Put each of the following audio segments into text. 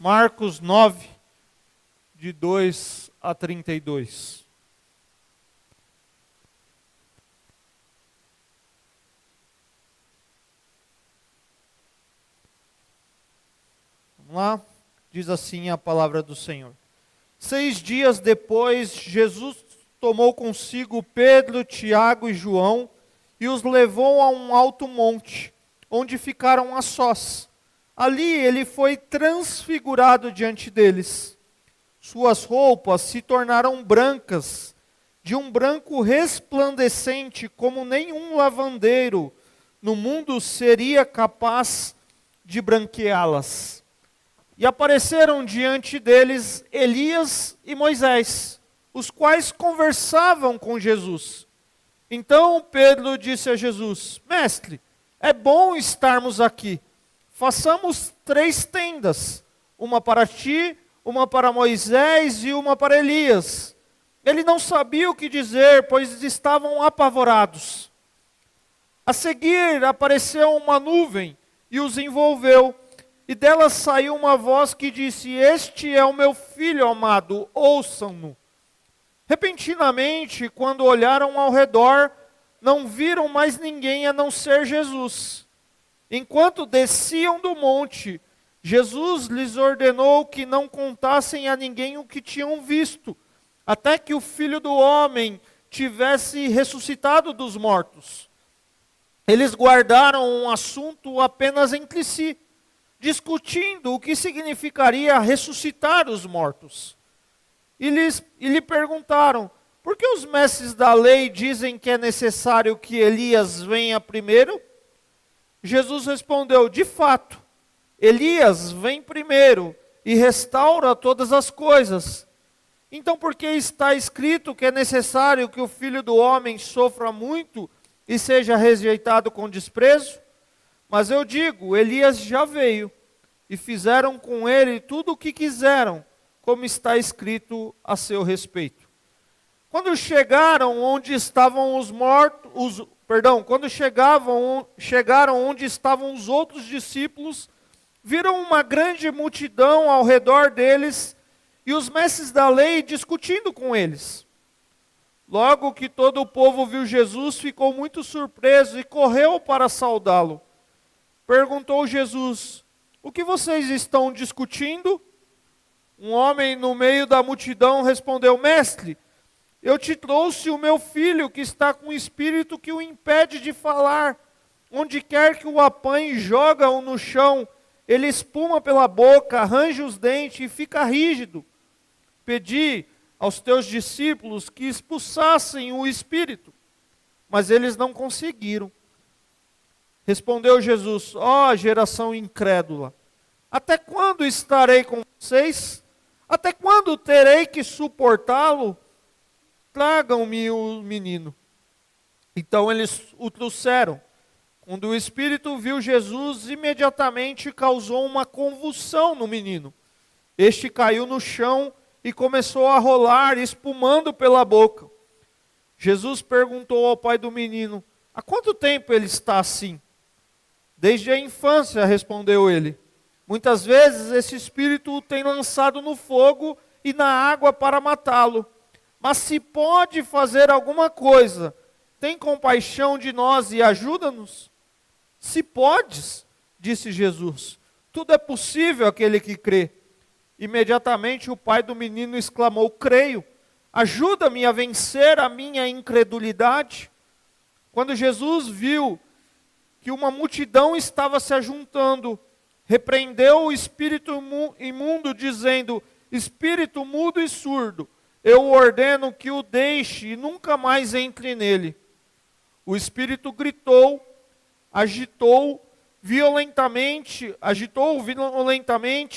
Marcos 9, de 2 a 32. Vamos lá? Diz assim a palavra do Senhor. 6 dias depois, Jesus tomou consigo Pedro, Tiago e João e os levou a um alto monte, onde ficaram a sós. Ali ele foi transfigurado diante deles. Suas roupas se tornaram brancas, de um branco resplandecente, como nenhum lavandeiro no mundo seria capaz de branqueá-las. E apareceram diante deles Elias e Moisés, os quais conversavam com Jesus. Então Pedro disse a Jesus: Mestre, é bom estarmos aqui. Façamos 3 tendas, uma para ti, uma para Moisés e uma para Elias. Ele não sabia o que dizer, pois estavam apavorados. A seguir apareceu uma nuvem e os envolveu, e dela saiu uma voz que disse: Este é o meu filho amado, ouçam-no. Repentinamente, quando olharam ao redor, não viram mais ninguém a não ser Jesus. Enquanto desciam do monte, Jesus lhes ordenou que não contassem a ninguém o que tinham visto, até que o Filho do Homem tivesse ressuscitado dos mortos. Eles guardaram um assunto apenas entre si, discutindo o que significaria ressuscitar os mortos. E lhe perguntaram: por que os mestres da lei dizem que é necessário que Elias venha primeiro? Jesus respondeu: de fato, Elias vem primeiro e restaura todas as coisas. Então por que está escrito que é necessário que o Filho do Homem sofra muito e seja rejeitado com desprezo? Mas eu digo, Elias já veio, e fizeram com ele tudo o que quiseram, como está escrito a seu respeito. Quando chegaram onde estavam chegaram onde estavam os outros discípulos, viram uma grande multidão ao redor deles e os mestres da lei discutindo com eles. Logo que todo o povo viu Jesus, ficou muito surpreso e correu para saudá-lo. Perguntou Jesus: o que vocês estão discutindo? Um homem no meio da multidão respondeu: Mestre, eu te trouxe o meu filho que está com um espírito que o impede de falar. Onde quer que o apanhe, joga-o no chão. Ele espuma pela boca, arranja os dentes e fica rígido. Pedi aos teus discípulos que expulsassem o espírito, mas eles não conseguiram. Respondeu Jesus: ó geração incrédula, até quando estarei com vocês? Até quando terei que suportá-lo? Tragam-me o menino. Então eles o trouxeram. Quando o espírito viu Jesus, imediatamente causou uma convulsão no menino. Este caiu no chão e começou a rolar, espumando pela boca. Jesus perguntou ao pai do menino: há quanto tempo ele está assim? Desde a infância, respondeu ele. Muitas vezes esse espírito o tem lançado no fogo e na água para matá-lo. Mas se pode fazer alguma coisa, tem compaixão de nós e ajuda-nos? Se podes, disse Jesus, tudo é possível àquele que crê. Imediatamente o pai do menino exclamou: creio, ajuda-me a vencer a minha incredulidade. Quando Jesus viu que uma multidão estava se ajuntando, repreendeu o espírito imundo, dizendo: espírito mudo e surdo, eu ordeno que o deixe e nunca mais entre nele. O espírito agitou violentamente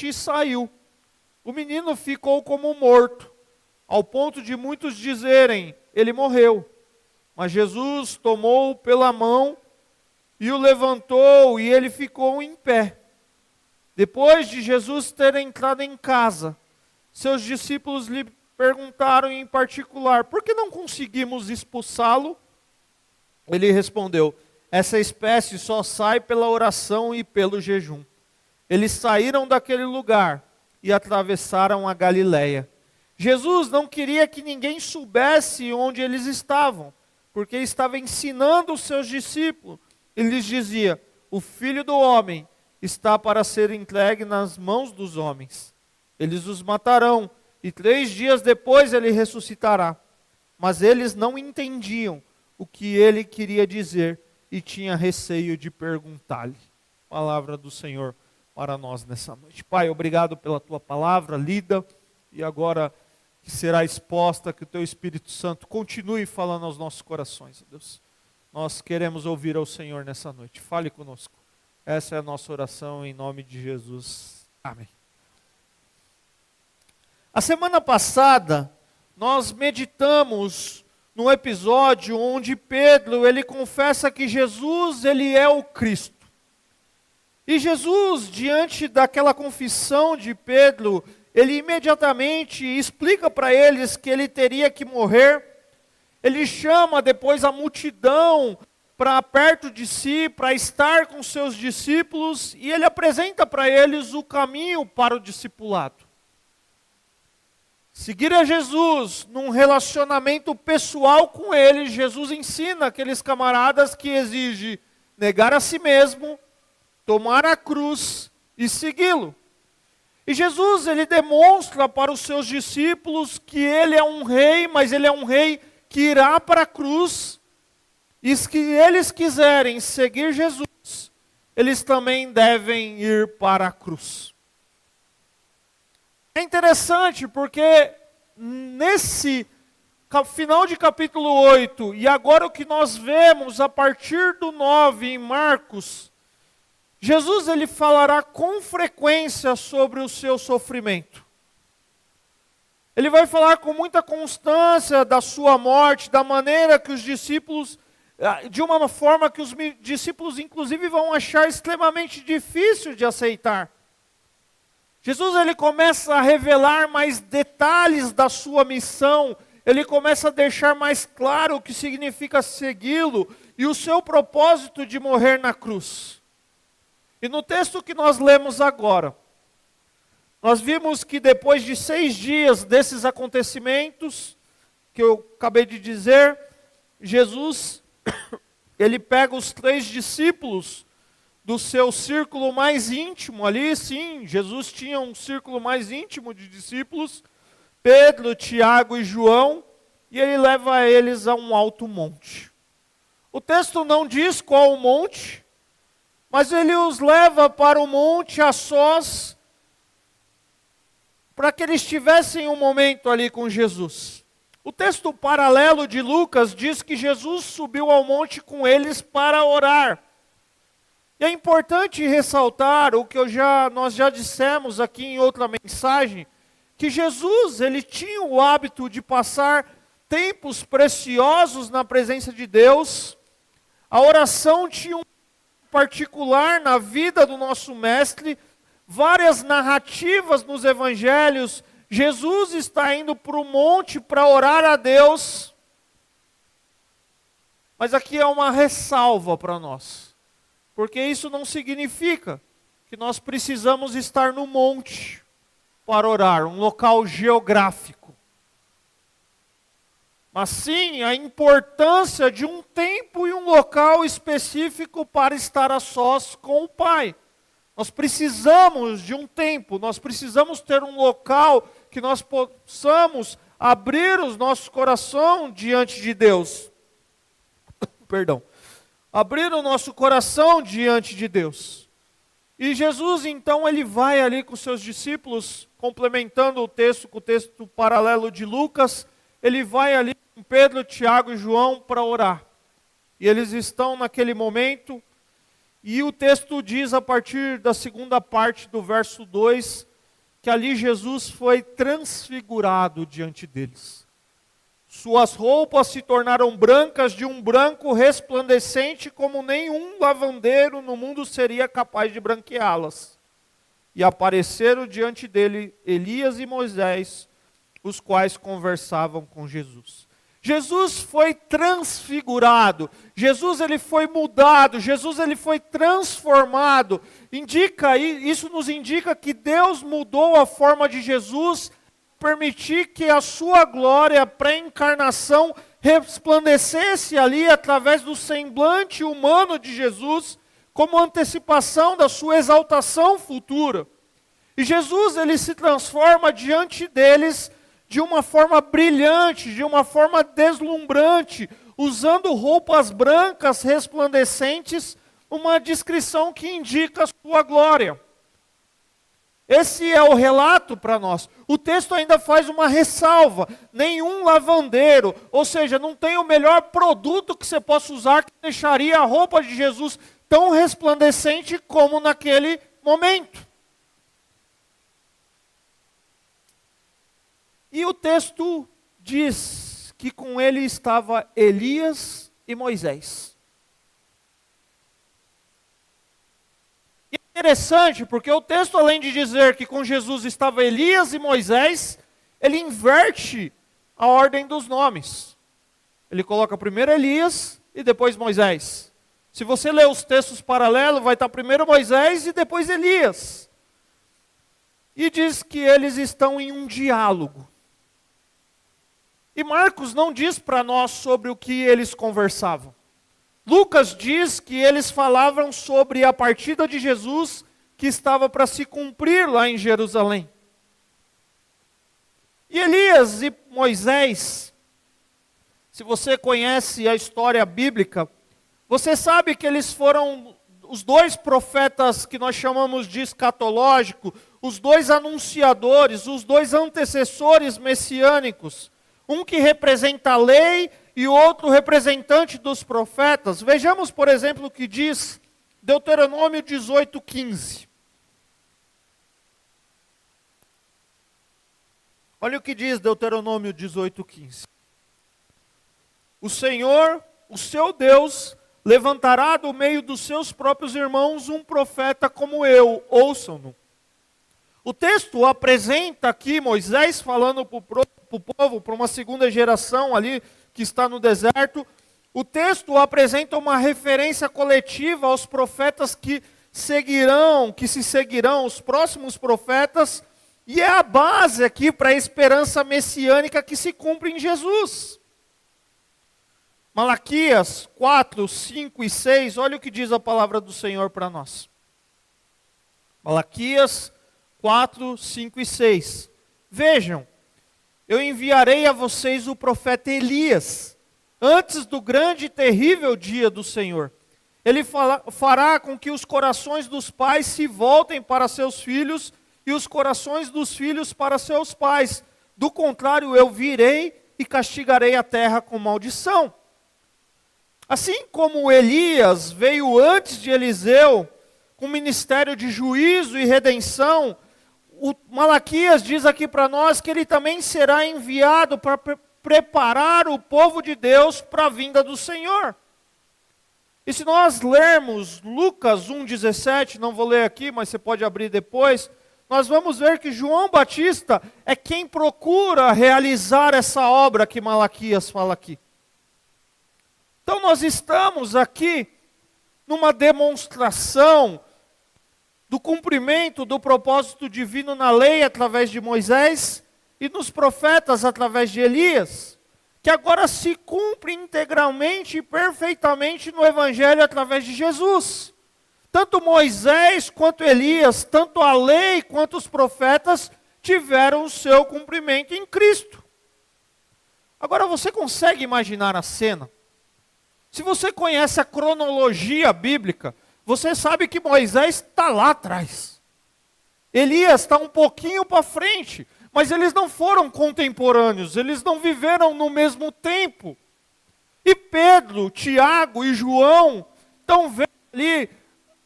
e saiu. O menino ficou como morto, ao ponto de muitos dizerem: ele morreu. Mas Jesus tomou-o pela mão e o levantou, e ele ficou em pé. Depois de Jesus ter entrado em casa, seus discípulos lhe perguntaram em particular: por que não conseguimos expulsá-lo? Ele respondeu: essa espécie só sai pela oração e pelo jejum. Eles saíram daquele lugar e atravessaram a Galileia. Jesus não queria que ninguém soubesse onde eles estavam, porque estava ensinando os seus discípulos. Ele lhes dizia: o Filho do Homem está para ser entregue nas mãos dos homens. Eles os matarão, e 3 dias depois ele ressuscitará. Mas eles não entendiam o que ele queria dizer e tinha receio de perguntar-lhe. Palavra do Senhor para nós nessa noite. Pai, obrigado pela tua palavra lida e agora que será exposta, que o teu Espírito Santo continue falando aos nossos corações, Deus. Nós queremos ouvir ao Senhor nessa noite. Fale conosco. Essa é a nossa oração em nome de Jesus. Amém. A semana passada, nós meditamos num episódio onde Pedro, ele confessa que Jesus, ele é o Cristo. E Jesus, diante daquela confissão de Pedro, ele imediatamente explica para eles que ele teria que morrer. Ele chama depois a multidão para perto de si, para estar com seus discípulos, e ele apresenta para eles o caminho para o discipulado. Seguir a Jesus num relacionamento pessoal com ele, Jesus ensina aqueles camaradas que exige negar a si mesmo, tomar a cruz e segui-lo. E Jesus, ele demonstra para os seus discípulos que ele é um rei, mas ele é um rei que irá para a cruz. E se eles quiserem seguir Jesus, eles também devem ir para a cruz. É interessante porque nesse final de capítulo 8, e agora o que nós vemos a partir do 9 em Marcos, Jesus ele falará com frequência sobre o seu sofrimento. Ele vai falar com muita constância da sua morte, da maneira que os discípulos, de uma forma que os discípulos inclusive vão achar extremamente difícil de aceitar. Jesus ele começa a revelar mais detalhes da sua missão, ele começa a deixar mais claro o que significa segui-lo e o seu propósito de morrer na cruz. E no texto que nós lemos agora, nós vimos que depois de 6 dias desses acontecimentos, que eu acabei de dizer, Jesus, ele pega os 3 discípulos do seu círculo mais íntimo ali, sim, Jesus tinha um círculo mais íntimo de discípulos, Pedro, Tiago e João, e ele leva eles a um alto monte. O texto não diz qual o monte, mas ele os leva para o monte a sós, para que eles tivessem um momento ali com Jesus. O texto paralelo de Lucas diz que Jesus subiu ao monte com eles para orar. E é importante ressaltar o que nós já dissemos aqui em outra mensagem, que Jesus ele tinha o hábito de passar tempos preciosos na presença de Deus. A oração tinha um particular na vida do nosso mestre, várias narrativas nos evangelhos, Jesus está indo para o monte para orar a Deus. Mas aqui é uma ressalva para nós. Porque isso não significa que nós precisamos estar no monte para orar, um local geográfico. Mas sim a importância de um tempo e um local específico para estar a sós com o Pai. Nós precisamos de um tempo, nós precisamos ter um local que nós possamos abrir os nossos corações diante de Deus. Perdão. Abrir o nosso coração diante de Deus. E Jesus, então, ele vai ali com seus discípulos, complementando o texto com o texto paralelo de Lucas, ele vai ali com Pedro, Tiago e João para orar. E eles estão naquele momento, e o texto diz a partir da segunda parte do verso 2, que ali Jesus foi transfigurado diante deles. Suas roupas se tornaram brancas de um branco resplandecente, como nenhum lavandeiro no mundo seria capaz de branqueá-las. E apareceram diante dele Elias e Moisés, os quais conversavam com Jesus. Jesus foi transfigurado, Jesus ele foi mudado, Jesus ele foi transformado. Isso nos indica que Deus mudou a forma de Jesus, permitir que a sua glória, a pré-encarnação, resplandecesse ali através do semblante humano de Jesus, como antecipação da sua exaltação futura. E Jesus ele se transforma diante deles de uma forma brilhante, de uma forma deslumbrante, usando roupas brancas resplandecentes, uma descrição que indica a sua glória. Esse é o relato para nós. O texto ainda faz uma ressalva: nenhum lavandeiro, ou seja, não tem o melhor produto que você possa usar que deixaria a roupa de Jesus tão resplandecente como naquele momento. E o texto diz que com ele estava Elias e Moisés. E é interessante, porque o texto, além de dizer que com Jesus estava Elias e Moisés, ele inverte a ordem dos nomes. Ele coloca primeiro Elias e depois Moisés. Se você ler os textos paralelos, vai estar primeiro Moisés e depois Elias. E diz que eles estão em um diálogo. E Marcos não diz para nós sobre o que eles conversavam. Lucas diz que eles falavam sobre a partida de Jesus que estava para se cumprir lá em Jerusalém. E Elias e Moisés, se você conhece a história bíblica, você sabe que eles foram os dois profetas que nós chamamos de escatológico, os dois anunciadores, os dois antecessores messiânicos. Um que representa a lei e outro representante dos profetas. Vejamos, por exemplo, o que diz Deuteronômio 18:15. Olha o que diz Deuteronômio 18:15. O Senhor, o seu Deus, levantará do meio dos seus próprios irmãos um profeta como eu, ouçam-no. O texto apresenta aqui Moisés falando para o povo, para uma segunda geração ali que está no deserto. O texto apresenta uma referência coletiva aos profetas que se seguirão, os próximos profetas, e é a base aqui para a esperança messiânica que se cumpre em Jesus. Malaquias 4, 5 e 6, olha o que diz a palavra do Senhor para nós. Malaquias 4, 5 e 6. Vejam, eu enviarei a vocês o profeta Elias, antes do grande e terrível dia do Senhor. Ele fará com que os corações dos pais se voltem para seus filhos e os corações dos filhos para seus pais. Do contrário, eu virei e castigarei a terra com maldição. Assim como Elias veio antes de Eliseu, com ministério de juízo e redenção, o Malaquias diz aqui para nós que ele também será enviado para preparar o povo de Deus para a vinda do Senhor. E se nós lermos Lucas 1,17, não vou ler aqui, mas você pode abrir depois, nós vamos ver que João Batista é quem procura realizar essa obra que Malaquias fala aqui. Então nós estamos aqui numa demonstração do cumprimento do propósito divino na lei através de Moisés e nos profetas através de Elias, que agora se cumpre integralmente e perfeitamente no Evangelho através de Jesus. Tanto Moisés quanto Elias, tanto a lei quanto os profetas tiveram o seu cumprimento em Cristo. Agora você consegue imaginar a cena? Se você conhece a cronologia bíblica, você sabe que Moisés está lá atrás. Elias está um pouquinho para frente, mas eles não foram contemporâneos, eles não viveram no mesmo tempo. E Pedro, Tiago e João estão vendo ali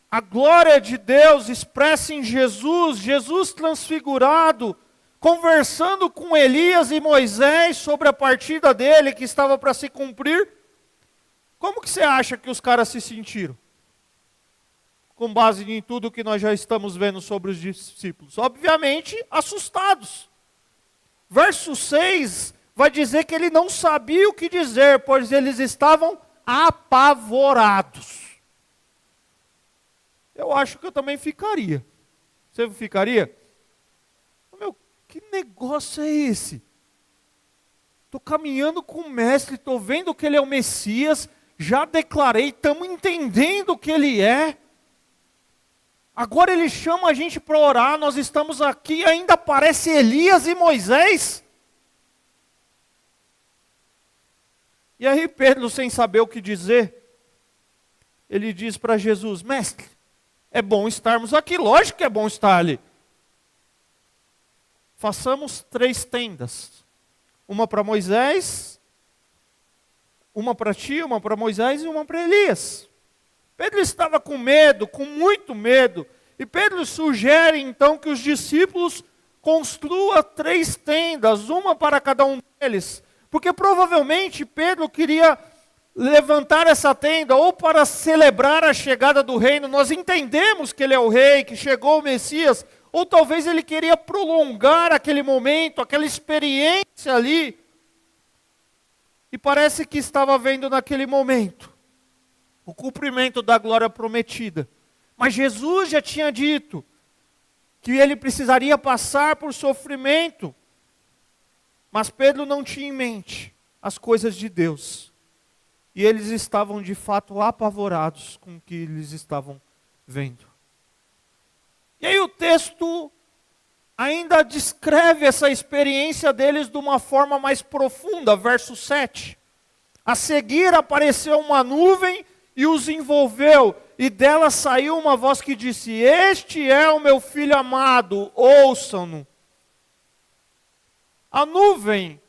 a glória de Deus expressa em Jesus, Jesus transfigurado, conversando com Elias e Moisés sobre a partida dele que estava para se cumprir. Como que você acha que os caras se sentiram? Com base em tudo que nós já estamos vendo sobre os discípulos. Obviamente, assustados. Verso 6 vai dizer que ele não sabia o que dizer, pois eles estavam apavorados. Eu acho que eu também ficaria. Você ficaria? Meu, que negócio é esse? Estou caminhando com o mestre, estou vendo que ele é o Messias, já declarei, estamos entendendo o que ele é. Agora ele chama a gente para orar, nós estamos aqui, ainda aparece Elias e Moisés. E aí Pedro, sem saber o que dizer, ele diz para Jesus: mestre, é bom estarmos aqui, lógico que é bom estar ali. Façamos 3 tendas, uma para Moisés, uma para ti, uma para Moisés e uma para Elias. Pedro estava com medo, com muito medo, e Pedro sugere então que os discípulos construam 3 tendas, uma para cada um deles, porque provavelmente Pedro queria levantar essa tenda ou para celebrar a chegada do reino. Nós entendemos que ele é o rei, que chegou o Messias, ou talvez ele queria prolongar aquele momento, aquela experiência ali. E parece que estava vendo naquele momento o cumprimento da glória prometida. Mas Jesus já tinha dito que ele precisaria passar por sofrimento. Mas Pedro não tinha em mente as coisas de Deus. E eles estavam de fato apavorados com o que eles estavam vendo. E aí o texto ainda descreve essa experiência deles de uma forma mais profunda, verso 7. A seguir apareceu uma nuvem e os envolveu, e dela saiu uma voz que disse: este é o meu filho amado, ouçam-no. A nuvem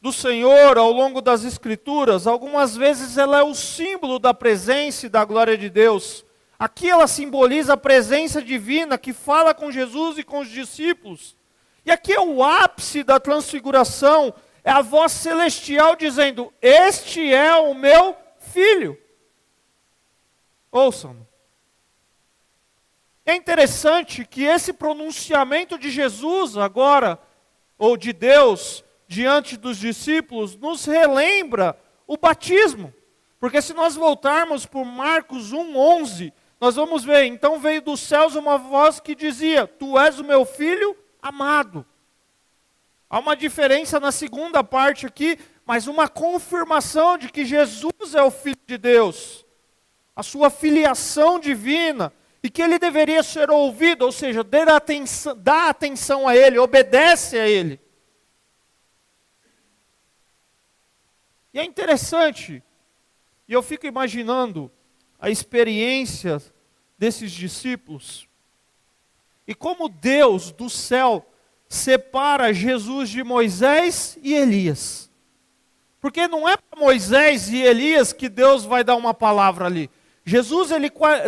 do Senhor, ao longo das Escrituras, algumas vezes ela é o símbolo da presença e da glória de Deus. Aqui ela simboliza a presença divina que fala com Jesus e com os discípulos. E aqui é o ápice da transfiguração, é a voz celestial dizendo: este é o meu filho. Ouçam. É interessante que esse pronunciamento de Jesus agora, ou de Deus, diante dos discípulos, nos relembra o batismo. Porque se nós voltarmos por Marcos 1:11, nós vamos ver: então veio dos céus uma voz que dizia: tu és o meu filho amado. Há uma diferença na segunda parte aqui, mas uma confirmação de que Jesus é o Filho de Deus, a sua filiação divina, e que ele deveria ser ouvido, ou seja, dá atenção a ele, obedece a ele. E é interessante, e eu fico imaginando a experiência desses discípulos, e como Deus do céu separa Jesus de Moisés e Elias. Porque não é para Moisés e Elias que Deus vai dar uma palavra ali.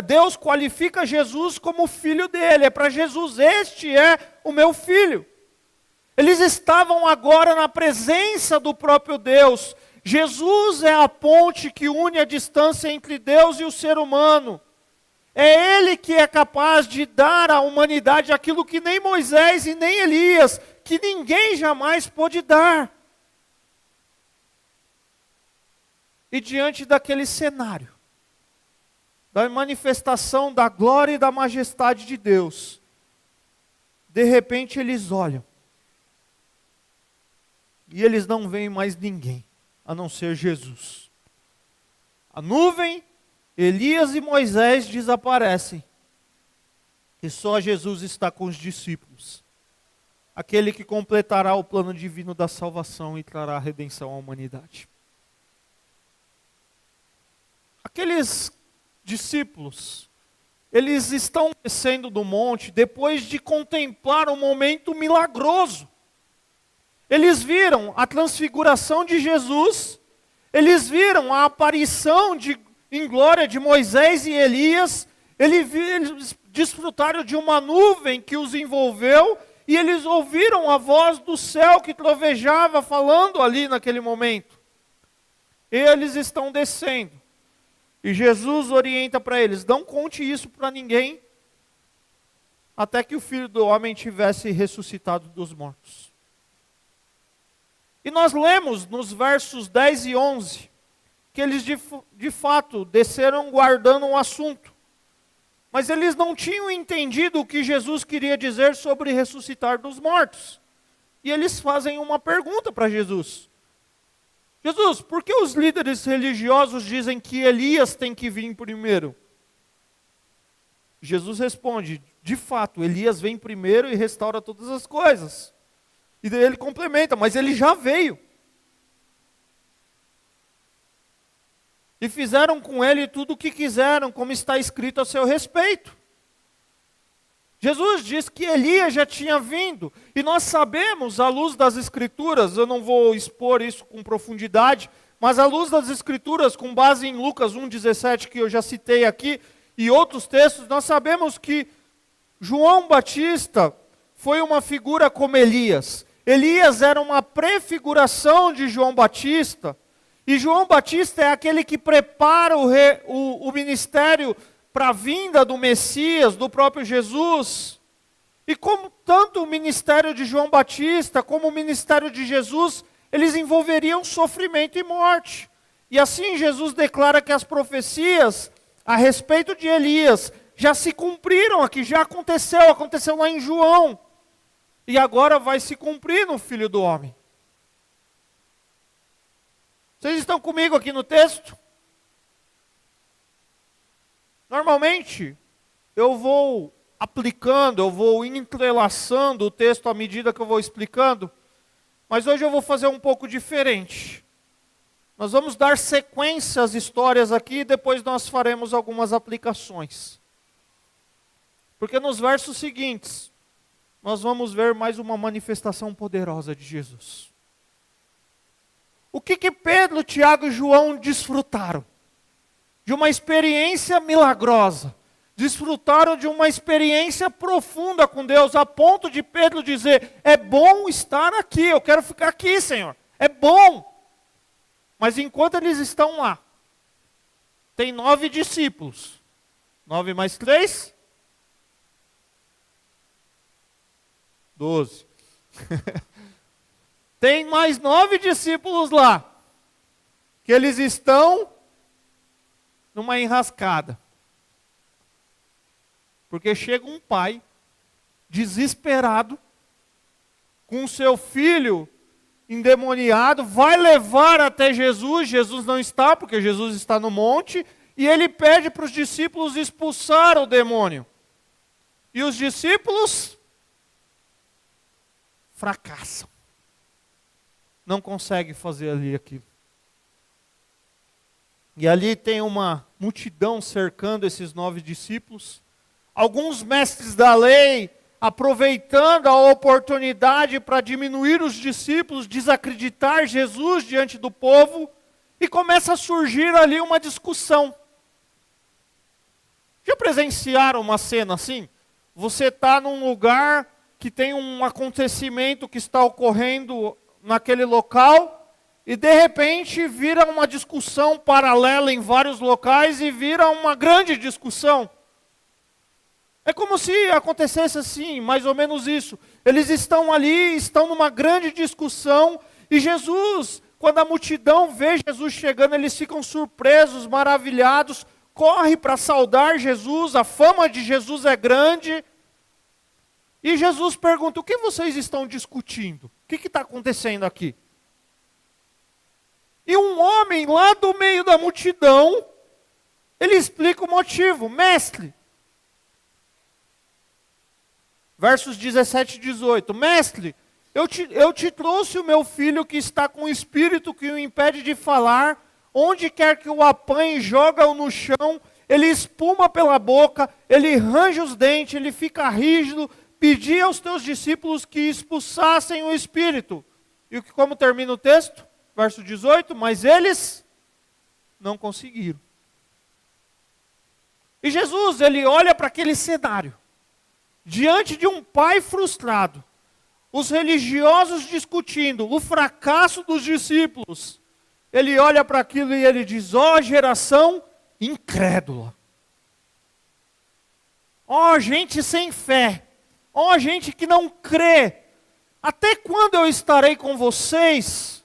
Deus qualifica Jesus como filho dele, é para Jesus: este é o meu filho. Eles estavam agora na presença do próprio Deus. Jesus é a ponte que une a distância entre Deus e o ser humano. É Ele que é capaz de dar à humanidade aquilo que nem Moisés e nem Elias, que ninguém jamais pôde dar. E diante daquele cenário, da manifestação da glória e da majestade de Deus, de repente eles olham, e eles não veem mais ninguém, a não ser Jesus. A nuvem, Elias e Moisés desaparecem, e só Jesus está com os discípulos, aquele que completará o plano divino da salvação e trará a redenção à humanidade. Aqueles discípulos, eles estão descendo do monte depois de contemplar um momento milagroso. Eles viram a transfiguração de Jesus, eles viram a aparição em glória de Moisés e Elias, eles desfrutaram de uma nuvem que os envolveu, e eles ouviram a voz do céu que trovejava falando ali naquele momento. Eles estão descendo. E Jesus orienta para eles: não conte isso para ninguém, até que o Filho do Homem tivesse ressuscitado dos mortos. E nós lemos nos versos 10 e 11, que eles de fato desceram guardando um assunto. Mas eles não tinham entendido o que Jesus queria dizer sobre ressuscitar dos mortos. E eles fazem uma pergunta para Jesus. Jesus, por que os líderes religiosos dizem que Elias tem que vir primeiro? Jesus responde, de fato, Elias vem primeiro e restaura todas as coisas. E daí ele complementa, mas ele já veio. E fizeram com ele tudo o que quiseram, como está escrito a seu respeito. Jesus diz que Elias já tinha vindo, e nós sabemos, à luz das Escrituras, eu não vou expor isso com profundidade, mas à luz das Escrituras, com base em Lucas 1,17, que eu já citei aqui, e outros textos, nós sabemos que João Batista foi uma figura como Elias. Elias era uma prefiguração de João Batista, e João Batista é aquele que prepara o ministério para a vinda do Messias, do próprio Jesus. E como tanto o ministério de João Batista, como o ministério de Jesus, eles envolveriam sofrimento e morte. E assim Jesus declara que as profecias a respeito de Elias já se cumpriram aqui, já aconteceu lá em João. E agora vai se cumprir no Filho do Homem. Vocês estão comigo aqui no texto? Normalmente, eu vou aplicando, eu vou entrelaçando o texto à medida que eu vou explicando, mas hoje eu vou fazer um pouco diferente. Nós vamos dar sequência às histórias aqui e depois nós faremos algumas aplicações. Porque nos versos seguintes, nós vamos ver mais uma manifestação poderosa de Jesus. O que Pedro, Tiago e João desfrutaram? De uma experiência milagrosa. Desfrutaram de uma experiência profunda com Deus, a ponto de Pedro dizer, é bom estar aqui, eu quero ficar aqui, Senhor. É bom. Mas enquanto eles estão lá, tem 9 discípulos. 9 mais 3? 12. Tem mais 9 discípulos lá, que eles estão numa enrascada. Porque chega um pai, desesperado, com seu filho endemoniado, vai levar até Jesus, Jesus não está, porque Jesus está no monte, e ele pede para os discípulos expulsar o demônio. E os discípulos fracassam. Não consegue fazer ali aquilo. E ali tem uma multidão cercando esses 9 discípulos. Alguns mestres da lei, aproveitando a oportunidade para diminuir os discípulos, desacreditar Jesus diante do povo, e começa a surgir ali uma discussão. Já presenciaram uma cena assim? Você está num lugar que tem um acontecimento que está ocorrendo naquele local, e de repente vira uma discussão paralela em vários locais e vira uma grande discussão. É como se acontecesse assim, mais ou menos isso. Eles estão ali, estão numa grande discussão, e Jesus, quando a multidão vê Jesus chegando, eles ficam surpresos, maravilhados, corre para saudar Jesus, a fama de Jesus é grande. E Jesus pergunta, o que vocês estão discutindo? O que está acontecendo aqui? E um homem lá do meio da multidão, ele explica o motivo. Mestre, versos 17 e 18. Mestre, eu te trouxe o meu filho que está com um espírito que o impede de falar. Onde quer que o apanhe, joga-o no chão. Ele espuma pela boca, ele range os dentes, ele fica rígido. Pedi aos teus discípulos que expulsassem o espírito. E como termina o texto? Verso 18. Mas eles não conseguiram. E Jesus, ele olha para aquele cenário. Diante de um pai frustrado. Os religiosos discutindo. O fracasso dos discípulos. Ele olha para aquilo e ele diz, ó geração incrédula. Ó gente sem fé. Ó gente que não crê. Até quando eu estarei com vocês?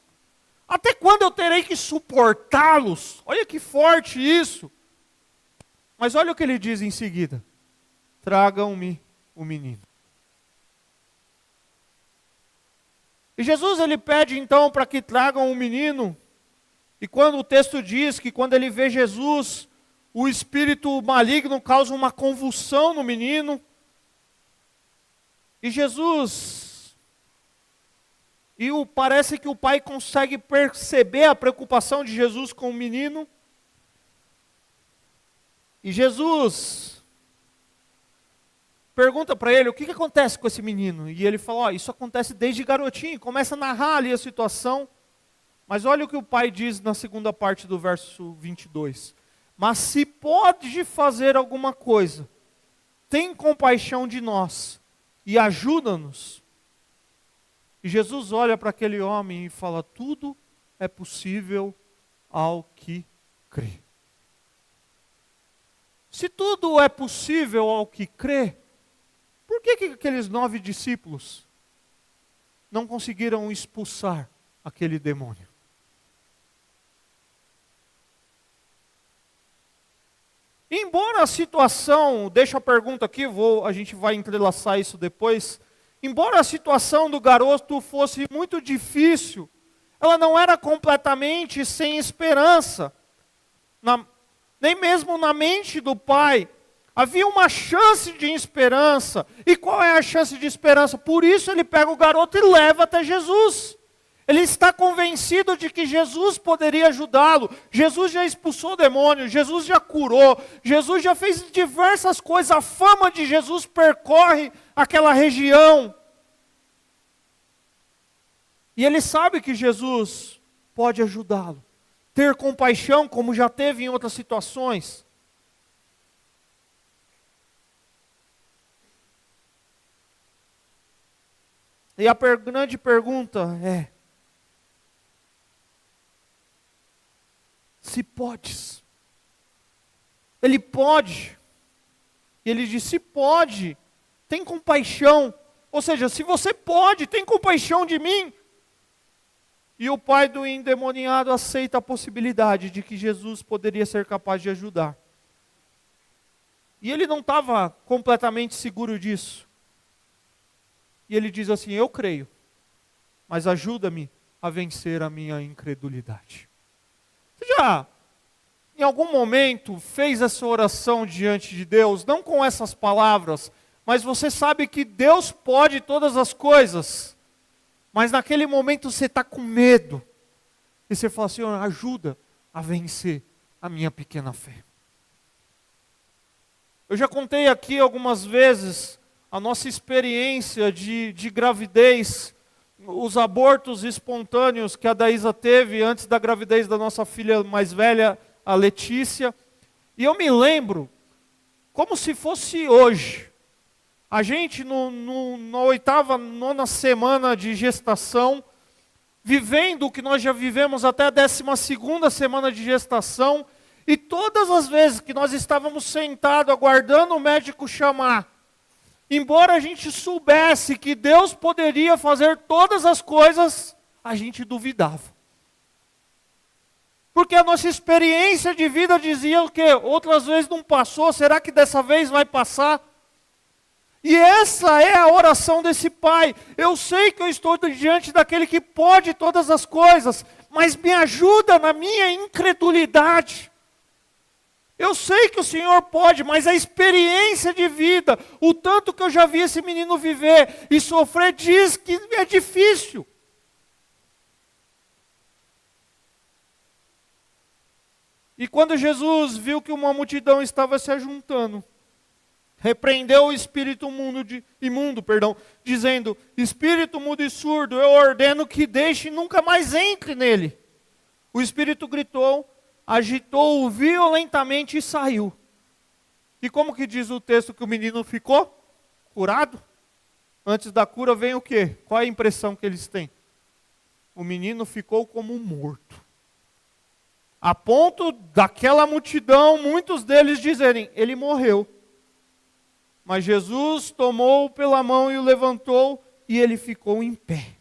Até quando eu terei que suportá-los? Olha que forte isso. Mas olha o que ele diz em seguida. Tragam-me o menino. E Jesus ele pede então para que tragam o menino. E quando o texto diz que quando ele vê Jesus, o espírito maligno causa uma convulsão no menino. E Jesus, parece que o pai consegue perceber a preocupação de Jesus com o menino. E Jesus pergunta para ele, o que acontece com esse menino? E ele fala, isso acontece desde garotinho. Começa a narrar ali a situação. Mas olha o que o pai diz na segunda parte do verso 22. Mas se pode fazer alguma coisa, tem compaixão de nós e ajuda-nos. E Jesus olha para aquele homem e fala, tudo é possível ao que crê. Se tudo é possível ao que crê, por que aqueles 9 discípulos não conseguiram expulsar aquele demônio? Embora a situação, deixa a pergunta aqui, a gente vai entrelaçar isso depois. Embora a situação do garoto fosse muito difícil, ela não era completamente sem esperança. Nem mesmo na mente do pai, havia uma chance de esperança. E qual é a chance de esperança? Por isso ele pega o garoto e leva até Jesus. Ele está convencido de que Jesus poderia ajudá-lo. Jesus já expulsou o demônio, Jesus já curou, Jesus já fez diversas coisas. A fama de Jesus percorre aquela região. E ele sabe que Jesus pode ajudá-lo. Ter compaixão, como já teve em outras situações. E a grande pergunta é, se podes. Ele pode. E ele diz, se pode, tem compaixão. Ou seja, se você pode, tem compaixão de mim. E o pai do endemoniado aceita a possibilidade de que Jesus poderia ser capaz de ajudar. E ele não estava completamente seguro disso. E ele diz assim, eu creio, mas ajuda-me a vencer a minha incredulidade. Você já, em algum momento, fez essa oração diante de Deus, não com essas palavras, mas você sabe que Deus pode todas as coisas, mas naquele momento você está com medo, e você fala, Senhor, ajuda a vencer a minha pequena fé. Eu já contei aqui algumas vezes a nossa experiência de gravidez, os abortos espontâneos que a Daísa teve antes da gravidez da nossa filha mais velha, a Letícia. E eu me lembro, como se fosse hoje, a gente na 8ª, 9ª semana de gestação, vivendo o que nós já vivemos até a 12ª semana de gestação, e todas as vezes que nós estávamos sentados aguardando o médico chamar, embora a gente soubesse que Deus poderia fazer todas as coisas, a gente duvidava. Porque a nossa experiência de vida dizia o quê? Outras vezes não passou, será que dessa vez vai passar? E essa é a oração desse pai. Eu sei que eu estou diante daquele que pode todas as coisas, mas me ajuda na minha incredulidade. Eu sei que o Senhor pode, mas a experiência de vida, o tanto que eu já vi esse menino viver e sofrer, diz que é difícil. E quando Jesus viu que uma multidão estava se ajuntando, repreendeu o espírito imundo, dizendo, espírito mudo e surdo, eu ordeno que deixe e nunca mais entre nele. O espírito gritou, agitou-o violentamente e saiu. E como que diz o texto que o menino ficou? Curado? Antes da cura vem o quê? Qual é a impressão que eles têm? O menino ficou como morto. A ponto daquela multidão, muitos deles dizerem, ele morreu. Mas Jesus tomou-o pela mão e o levantou, e ele ficou em pé.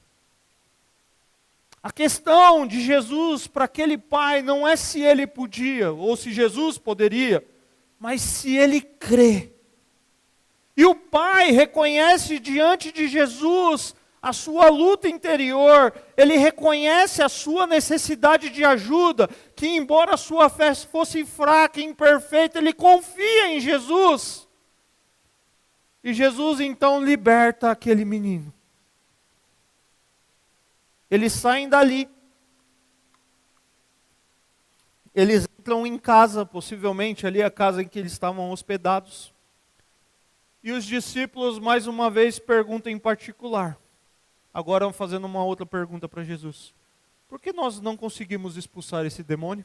A questão de Jesus para aquele pai não é se ele podia, ou se Jesus poderia, mas se ele crê. E o pai reconhece diante de Jesus a sua luta interior, ele reconhece a sua necessidade de ajuda, que embora a sua fé fosse fraca e imperfeita, ele confia em Jesus. E Jesus então liberta aquele menino. Eles saem dali. Eles entram em casa, possivelmente ali a casa em que eles estavam hospedados. E os discípulos mais uma vez perguntam em particular. Agora fazendo uma outra pergunta para Jesus. Por que nós não conseguimos expulsar esse demônio?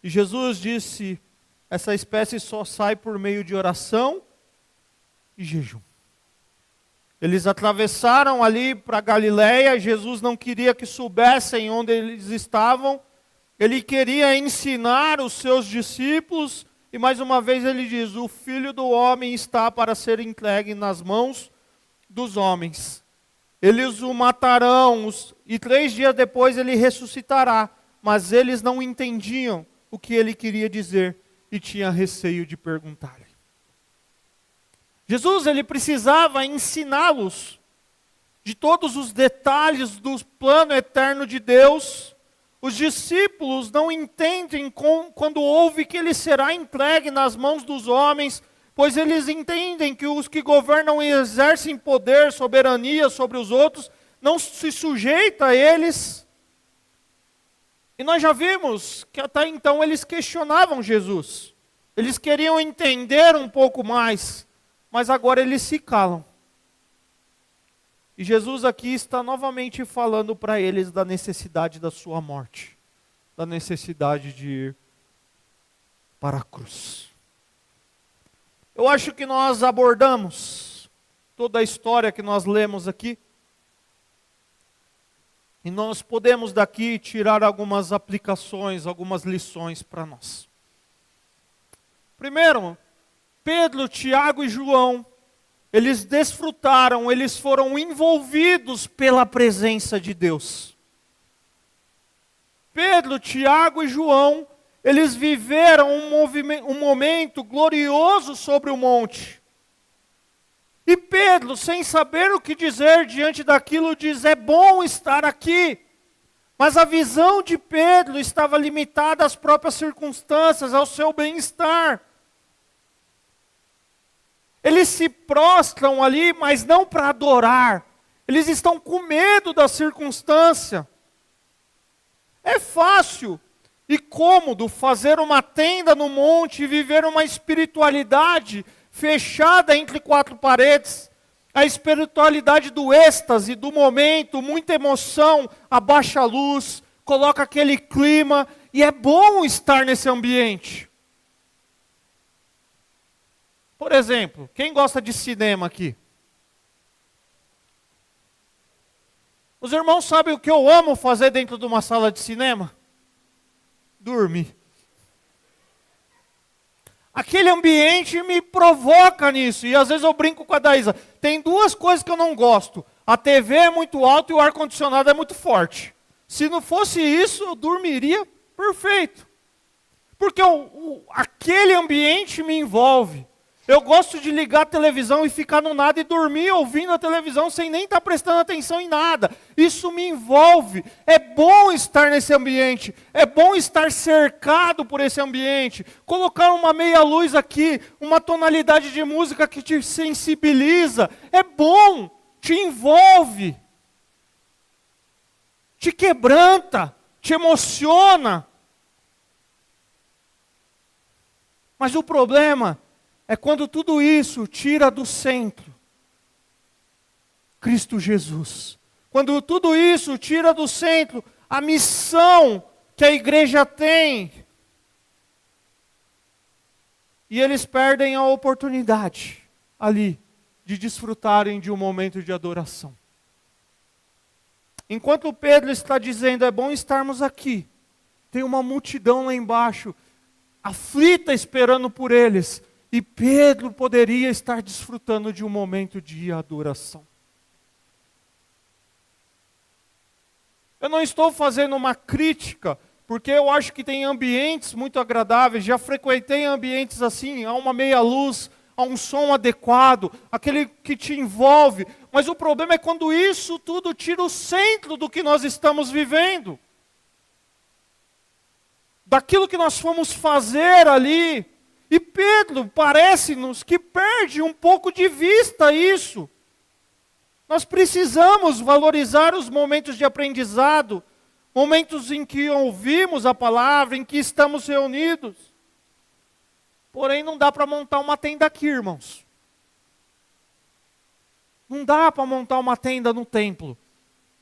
E Jesus disse, essa espécie só sai por meio de oração e jejum. Eles atravessaram ali para Galiléia, Jesus não queria que soubessem onde eles estavam, ele queria ensinar os seus discípulos, e mais uma vez ele diz, o Filho do Homem está para ser entregue nas mãos dos homens. Eles o matarão, e 3 dias depois ele ressuscitará, mas eles não entendiam o que ele queria dizer, e tinha receio de perguntar. Jesus, ele precisava ensiná-los de todos os detalhes do plano eterno de Deus. Os discípulos não entendem quando ouve que ele será entregue nas mãos dos homens, pois eles entendem que os que governam e exercem poder, soberania sobre os outros, não se sujeita a eles. E nós já vimos que até então eles questionavam Jesus. Eles queriam entender um pouco mais. Mas agora eles se calam. E Jesus aqui está novamente falando para eles da necessidade da sua morte. Da necessidade de ir para a cruz. Eu acho que nós abordamos toda a história que nós lemos aqui. E nós podemos daqui tirar algumas aplicações, algumas lições para nós. Primeiro, Pedro, Tiago e João, eles desfrutaram, eles foram envolvidos pela presença de Deus. Pedro, Tiago e João, eles viveram um momento glorioso sobre o monte. E Pedro, sem saber o que dizer diante daquilo, diz, é bom estar aqui. Mas a visão de Pedro estava limitada às próprias circunstâncias, ao seu bem-estar. Eles se prostram ali, mas não para adorar. Eles estão com medo da circunstância. É fácil e cômodo fazer uma tenda no monte e viver uma espiritualidade fechada entre 4 paredes. A espiritualidade do êxtase, do momento, muita emoção, abaixa a luz, coloca aquele clima, e é bom estar nesse ambiente. Por exemplo, quem gosta de cinema aqui? Os irmãos sabem o que eu amo fazer dentro de uma sala de cinema? Dormir. Aquele ambiente me provoca nisso, e às vezes eu brinco com a Daísa. Tem 2 coisas que eu não gosto. A TV é muito alta e o ar-condicionado é muito forte. Se não fosse isso, eu dormiria perfeito. Porque aquele ambiente me envolve. Eu gosto de ligar a televisão e ficar no nada e dormir ouvindo a televisão sem nem estar prestando atenção em nada. Isso me envolve. É bom estar nesse ambiente. É bom estar cercado por esse ambiente. Colocar uma meia luz aqui, uma tonalidade de música que te sensibiliza. É bom, te envolve. Te quebranta, te emociona. Mas o problema é quando tudo isso tira do centro Cristo Jesus. Quando tudo isso tira do centro a missão que a igreja tem. E eles perdem a oportunidade ali de desfrutarem de um momento de adoração. Enquanto Pedro está dizendo, é bom estarmos aqui, tem uma multidão lá embaixo, aflita esperando por eles. E Pedro poderia estar desfrutando de um momento de adoração. Eu não estou fazendo uma crítica, porque eu acho que tem ambientes muito agradáveis, já frequentei ambientes assim, há uma meia luz, há um som adequado, aquele que te envolve, mas o problema é quando isso tudo tira o centro do que nós estamos vivendo. Daquilo que nós fomos fazer ali. E Pedro, parece-nos que perde um pouco de vista isso. Nós precisamos valorizar os momentos de aprendizado, momentos em que ouvimos a palavra, em que estamos reunidos. Porém, não dá para montar uma tenda aqui, irmãos. Não dá para montar uma tenda no templo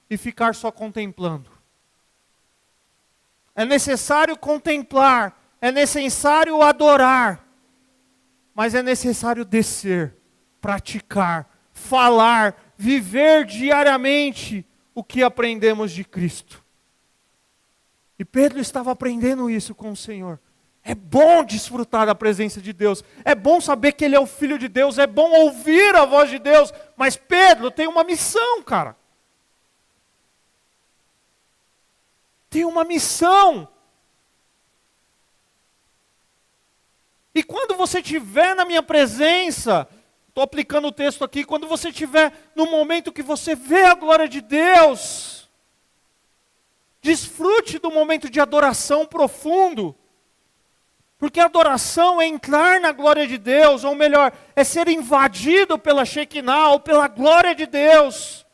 e ficar só contemplando. É necessário contemplar, é necessário adorar, mas é necessário descer, praticar, falar, viver diariamente o que aprendemos de Cristo. E Pedro estava aprendendo isso com o Senhor. É bom desfrutar da presença de Deus, é bom saber que Ele é o Filho de Deus, é bom ouvir a voz de Deus, mas Pedro tem uma missão, cara. Tem uma missão. E quando você estiver na minha presença, estou aplicando o texto aqui, quando você estiver no momento que você vê a glória de Deus, desfrute do momento de adoração profundo. Porque adoração é entrar na glória de Deus, ou melhor, é ser invadido pela Shekinah, ou pela glória de Deus.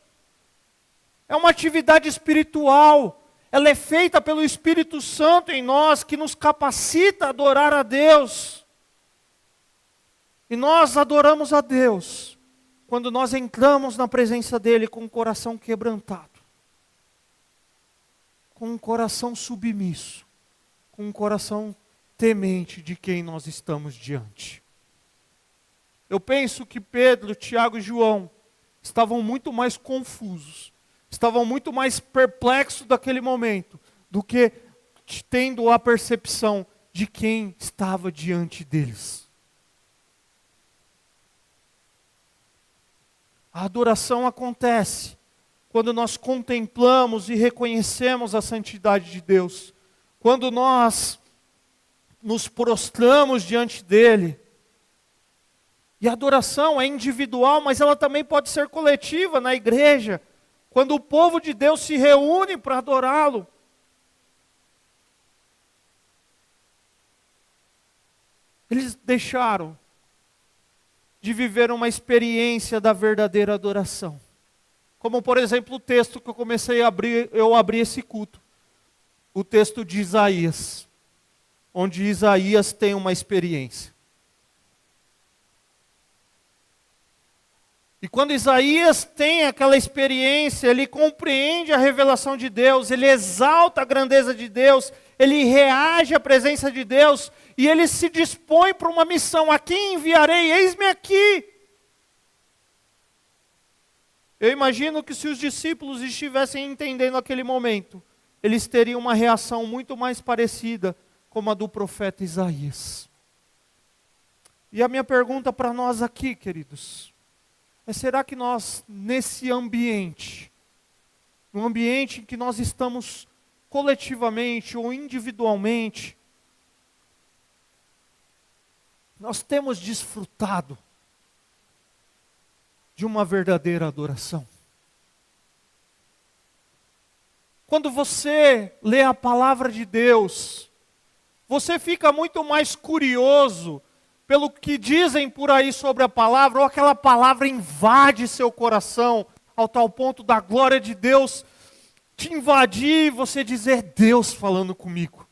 É uma atividade espiritual. Ela é feita pelo Espírito Santo em nós, que nos capacita a adorar a Deus. E nós adoramos a Deus quando nós entramos na presença dEle com o coração quebrantado, com um coração submisso, com um coração temente de quem nós estamos diante. Eu penso que Pedro, Tiago e João estavam muito mais confusos, estavam muito mais perplexos daquele momento, do que tendo a percepção de quem estava diante deles. A adoração acontece quando nós contemplamos e reconhecemos a santidade de Deus, quando nós nos prostramos diante dEle. E a adoração é individual, mas ela também pode ser coletiva na igreja, quando o povo de Deus se reúne para adorá-lo. Eles deixaram de viver uma experiência da verdadeira adoração. Como, por exemplo, o texto que eu comecei a abrir, eu abri esse culto. O texto de Isaías, onde Isaías tem uma experiência. E quando Isaías tem aquela experiência, ele compreende a revelação de Deus, ele exalta a grandeza de Deus, ele reage à presença de Deus, e ele se dispõe para uma missão. A quem enviarei? Eis-me aqui. Eu imagino que se os discípulos estivessem entendendo aquele momento, eles teriam uma reação muito mais parecida como a do profeta Isaías. E a minha pergunta para nós aqui, queridos, será que nós, nesse ambiente, no ambiente em que nós estamos coletivamente ou individualmente, nós temos desfrutado de uma verdadeira adoração? Quando você lê a palavra de Deus, você fica muito mais curioso pelo que dizem por aí sobre a palavra, ou aquela palavra invade seu coração, ao tal ponto da glória de Deus te invadir e você dizer, é Deus falando comigo.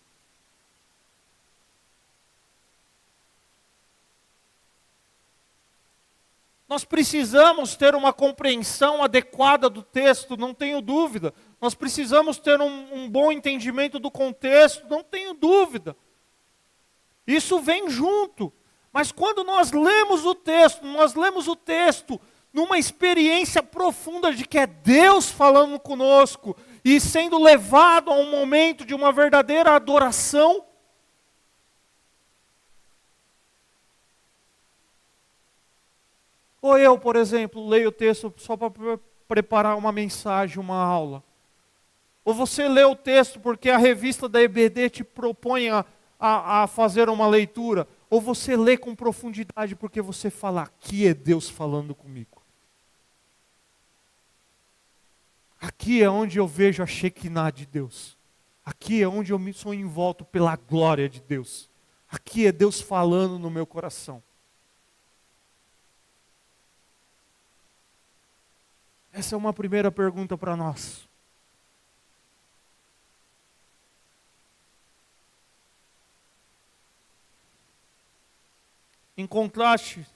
Nós precisamos ter uma compreensão adequada do texto, não tenho dúvida. Nós precisamos ter um bom entendimento do contexto, não tenho dúvida. Isso vem junto. Mas quando nós lemos o texto numa experiência profunda de que é Deus falando conosco e sendo levado a um momento de uma verdadeira adoração, ou eu, por exemplo, leio o texto só para preparar uma mensagem, uma aula. Ou você lê o texto porque a revista da EBD te propõe a fazer uma leitura. Ou você lê com profundidade porque você fala, aqui é Deus falando comigo. Aqui é onde eu vejo a Shekinah de Deus. Aqui é onde eu me sou envolto pela glória de Deus. Aqui é Deus falando no meu coração. Essa é uma primeira pergunta para nós. Em contraste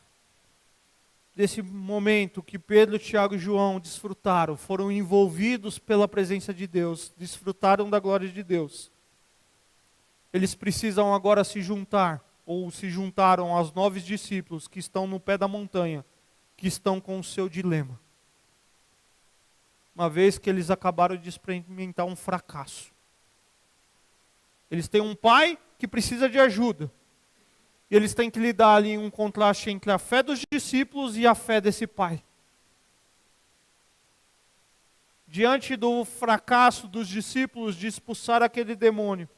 desse momento que Pedro, Tiago e João desfrutaram, foram envolvidos pela presença de Deus, desfrutaram da glória de Deus. Eles precisam agora se juntar, ou se juntaram aos 9 discípulos que estão no pé da montanha, que estão com o seu dilema. Uma vez que eles acabaram de experimentar um fracasso. Eles têm um pai que precisa de ajuda. E eles têm que lidar ali um contraste entre a fé dos discípulos e a fé desse pai. Diante do fracasso dos discípulos de expulsar aquele demônio,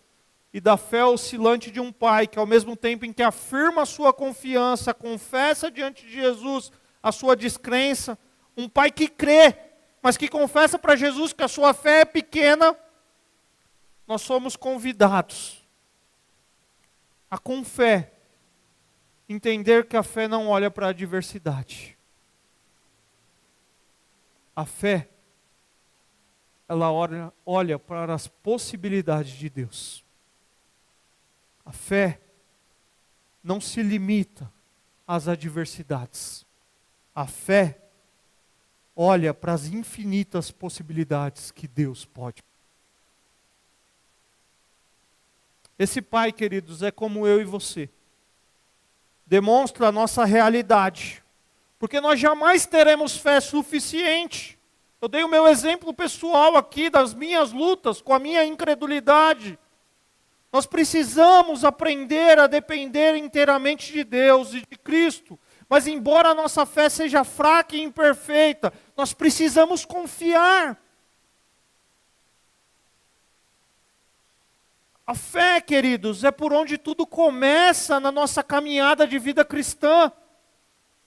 e da fé oscilante de um pai, que ao mesmo tempo em que afirma a sua confiança, confessa diante de Jesus a sua descrença, um pai que crê, mas que confessa para Jesus que a sua fé é pequena, nós somos convidados a, com fé, entender que a fé não olha para a adversidade. A fé, ela olha para as possibilidades de Deus. A fé não se limita às adversidades. A fé olha para as infinitas possibilidades que Deus pode. Esse pai, queridos, é como eu e você. Demonstra a nossa realidade. Porque nós jamais teremos fé suficiente. Eu dei o meu exemplo pessoal aqui das minhas lutas com a minha incredulidade. Nós precisamos aprender a depender inteiramente de Deus e de Cristo. Mas embora a nossa fé seja fraca e imperfeita, nós precisamos confiar. A fé, queridos, é por onde tudo começa na nossa caminhada de vida cristã.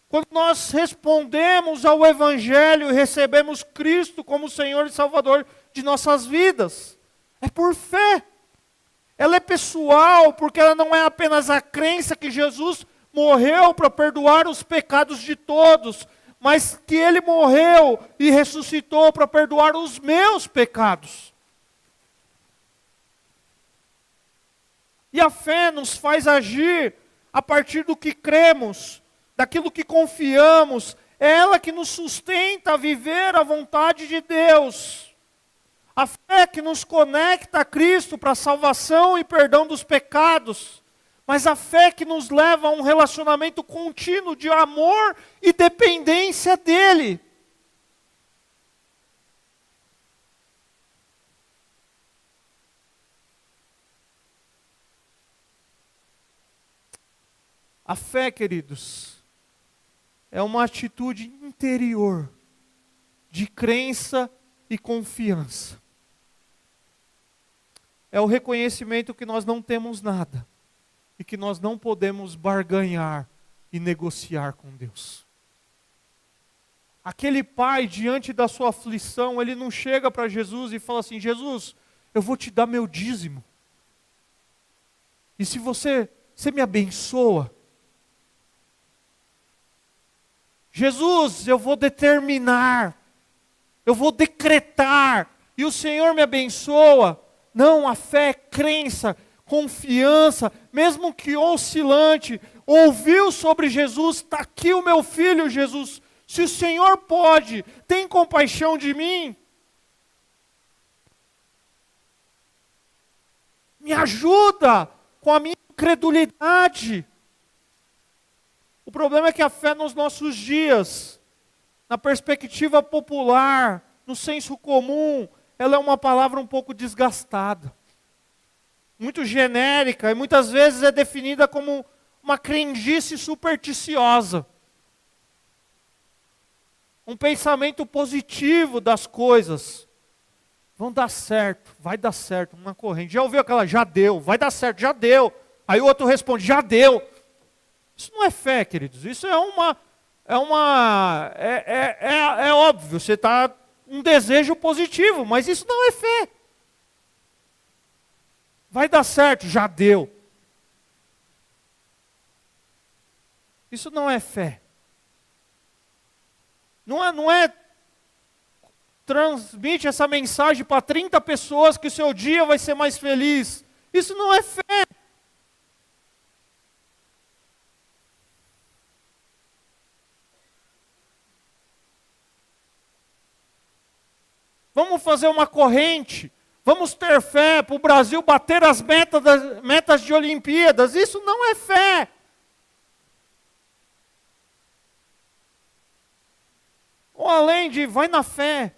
Quando nós respondemos ao Evangelho e recebemos Cristo como Senhor e Salvador de nossas vidas. É por fé. Ela é pessoal, porque ela não é apenas a crença que Jesus morreu para perdoar os pecados de todos, mas que Ele morreu e ressuscitou para perdoar os meus pecados. E a fé nos faz agir a partir do que cremos, daquilo que confiamos. É ela que nos sustenta a viver a vontade de Deus. A fé que nos conecta a Cristo para a salvação e perdão dos pecados. Mas a fé que nos leva a um relacionamento contínuo de amor e dependência dEle. A fé, queridos, é uma atitude interior de crença e confiança. É o reconhecimento que nós não temos nada e que nós não podemos barganhar e negociar com Deus. Aquele pai, diante da sua aflição, ele não chega para Jesus e fala assim: Jesus, eu vou te dar meu dízimo. E se você me abençoa, Jesus, eu vou determinar, eu vou decretar, e o Senhor me abençoa. Não, a fé é crença, confiança, mesmo que oscilante. Ouviu sobre Jesus, está aqui o meu filho Jesus. Se o Senhor pode, tem compaixão de mim. Me ajuda com a minha incredulidade. O problema é que a fé nos nossos dias, na perspectiva popular, no senso comum, ela é uma palavra um pouco desgastada. Muito genérica e muitas vezes é definida como uma crendice supersticiosa. Um pensamento positivo das coisas. vão dar certo, vai dar certo, uma corrente. Já ouviu aquela, já deu, vai dar certo, já deu. Aí o outro responde, já deu. Isso não é fé, queridos, isso é óbvio, você está um desejo positivo, mas isso não é fé. Vai dar certo, já deu. Isso não é fé. Não é transmite essa mensagem para 30 pessoas que o seu dia vai ser mais feliz. Isso não é fé. Vamos fazer uma corrente. Vamos ter fé para o Brasil bater as metas de Olimpíadas. Isso não é fé. Ou além de, vai na fé.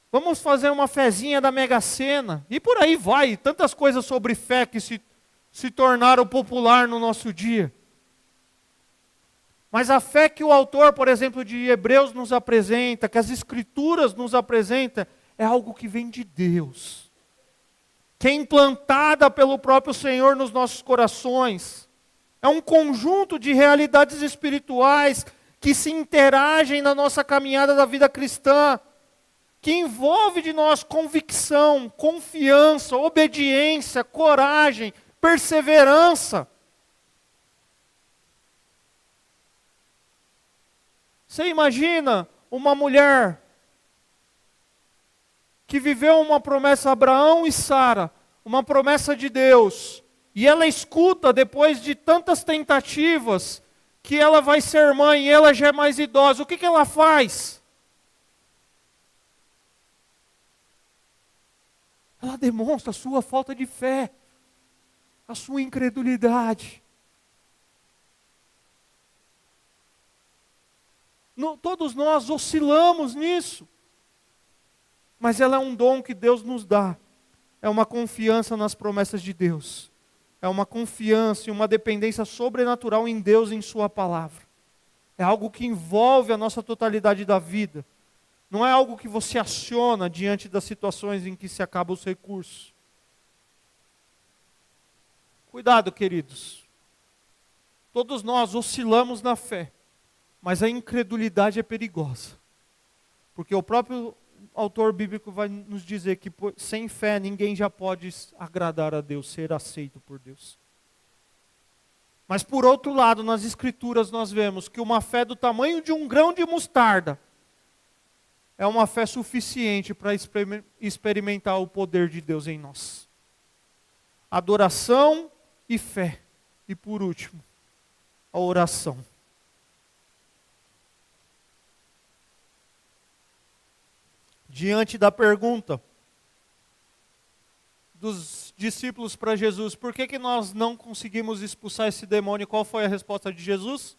Vamos fazer uma fezinha da Mega Sena. E por aí vai. Tantas coisas sobre fé que se tornaram popular no nosso dia. Mas a fé que o autor, por exemplo, de Hebreus nos apresenta, que as Escrituras nos apresentam, é algo que vem de Deus. Que é implantada pelo próprio Senhor nos nossos corações. É um conjunto de realidades espirituais que se interagem na nossa caminhada da vida cristã, que envolve de nós convicção, confiança, obediência, coragem, perseverança. Você imagina uma mulher que viveu uma promessa, Abraão e Sara, uma promessa de Deus, e ela escuta depois de tantas tentativas, que ela vai ser mãe e ela já é mais idosa. O que ela faz? Ela demonstra a sua falta de fé, a sua incredulidade. Todos nós oscilamos nisso. Mas ela é um dom que Deus nos dá. É uma confiança nas promessas de Deus. É uma confiança e uma dependência sobrenatural em Deus e em sua palavra. É algo que envolve a nossa totalidade da vida. Não é algo que você aciona diante das situações em que se acabam os recursos. Cuidado, queridos. Todos nós oscilamos na fé. Mas a incredulidade é perigosa. Porque o próprio autor bíblico vai nos dizer que sem fé ninguém já pode agradar a Deus, ser aceito por Deus. Mas por outro lado, nas Escrituras nós vemos que uma fé do tamanho de um grão de mostarda é uma fé suficiente para experimentar o poder de Deus em nós. Adoração e fé. E por último, a oração. Diante da pergunta dos discípulos para Jesus, por que nós não conseguimos expulsar esse demônio? Qual foi a resposta de Jesus?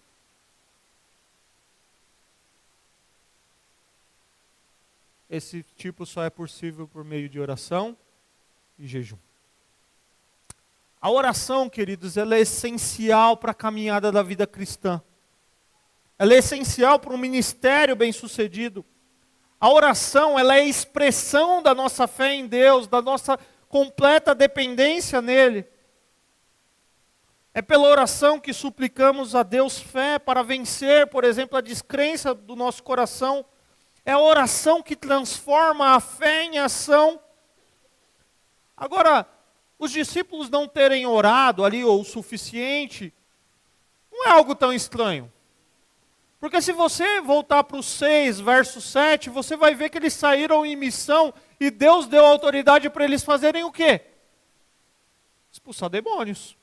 Esse tipo só é possível por meio de oração e jejum. A oração, queridos, ela é essencial para a caminhada da vida cristã. Ela é essencial para um ministério bem-sucedido. A oração, ela é a expressão da nossa fé em Deus, da nossa completa dependência nele. É pela oração que suplicamos a Deus fé para vencer, por exemplo, a descrença do nosso coração. É a oração que transforma a fé em ação. Agora, os discípulos não terem orado ali o suficiente, não é algo tão estranho. Porque se você voltar para o 6, verso 7, você vai ver que eles saíram em missão e Deus deu autoridade para eles fazerem o quê? Expulsar demônios.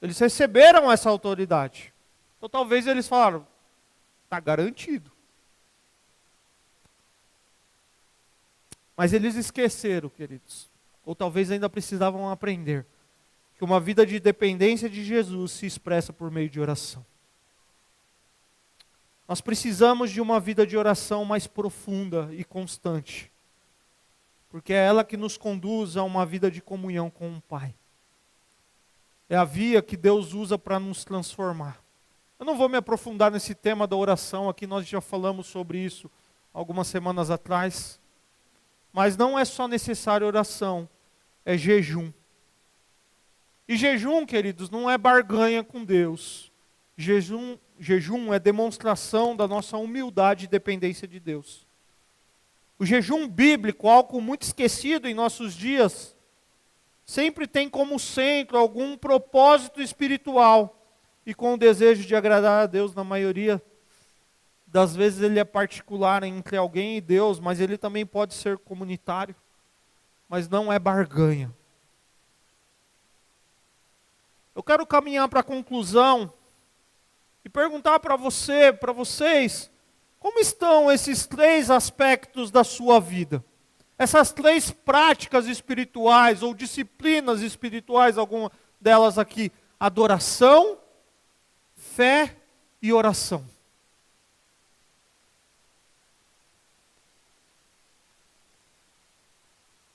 Eles receberam essa autoridade. Então talvez eles falaram, está garantido. Mas eles esqueceram, queridos. Ou talvez ainda precisavam aprender que uma vida de dependência de Jesus se expressa por meio de oração. Nós precisamos de uma vida de oração mais profunda e constante. Porque é ela que nos conduz a uma vida de comunhão com o Pai. É a via que Deus usa para nos transformar. Eu não vou me aprofundar nesse tema da oração aqui, nós já falamos sobre isso algumas semanas atrás. Mas não é só necessário oração, é jejum. E jejum, queridos, não é barganha com Deus. Jejum é demonstração da nossa humildade e dependência de Deus. O jejum bíblico, algo muito esquecido em nossos dias, sempre tem como centro algum propósito espiritual. E com o desejo de agradar a Deus, na maioria das vezes ele é particular entre alguém e Deus, mas ele também pode ser comunitário. Mas não é barganha. Eu quero caminhar para a conclusão e perguntar para vocês, como estão esses 3 aspectos da sua vida? Essas 3 práticas espirituais ou disciplinas espirituais, alguma delas aqui: adoração, fé e oração.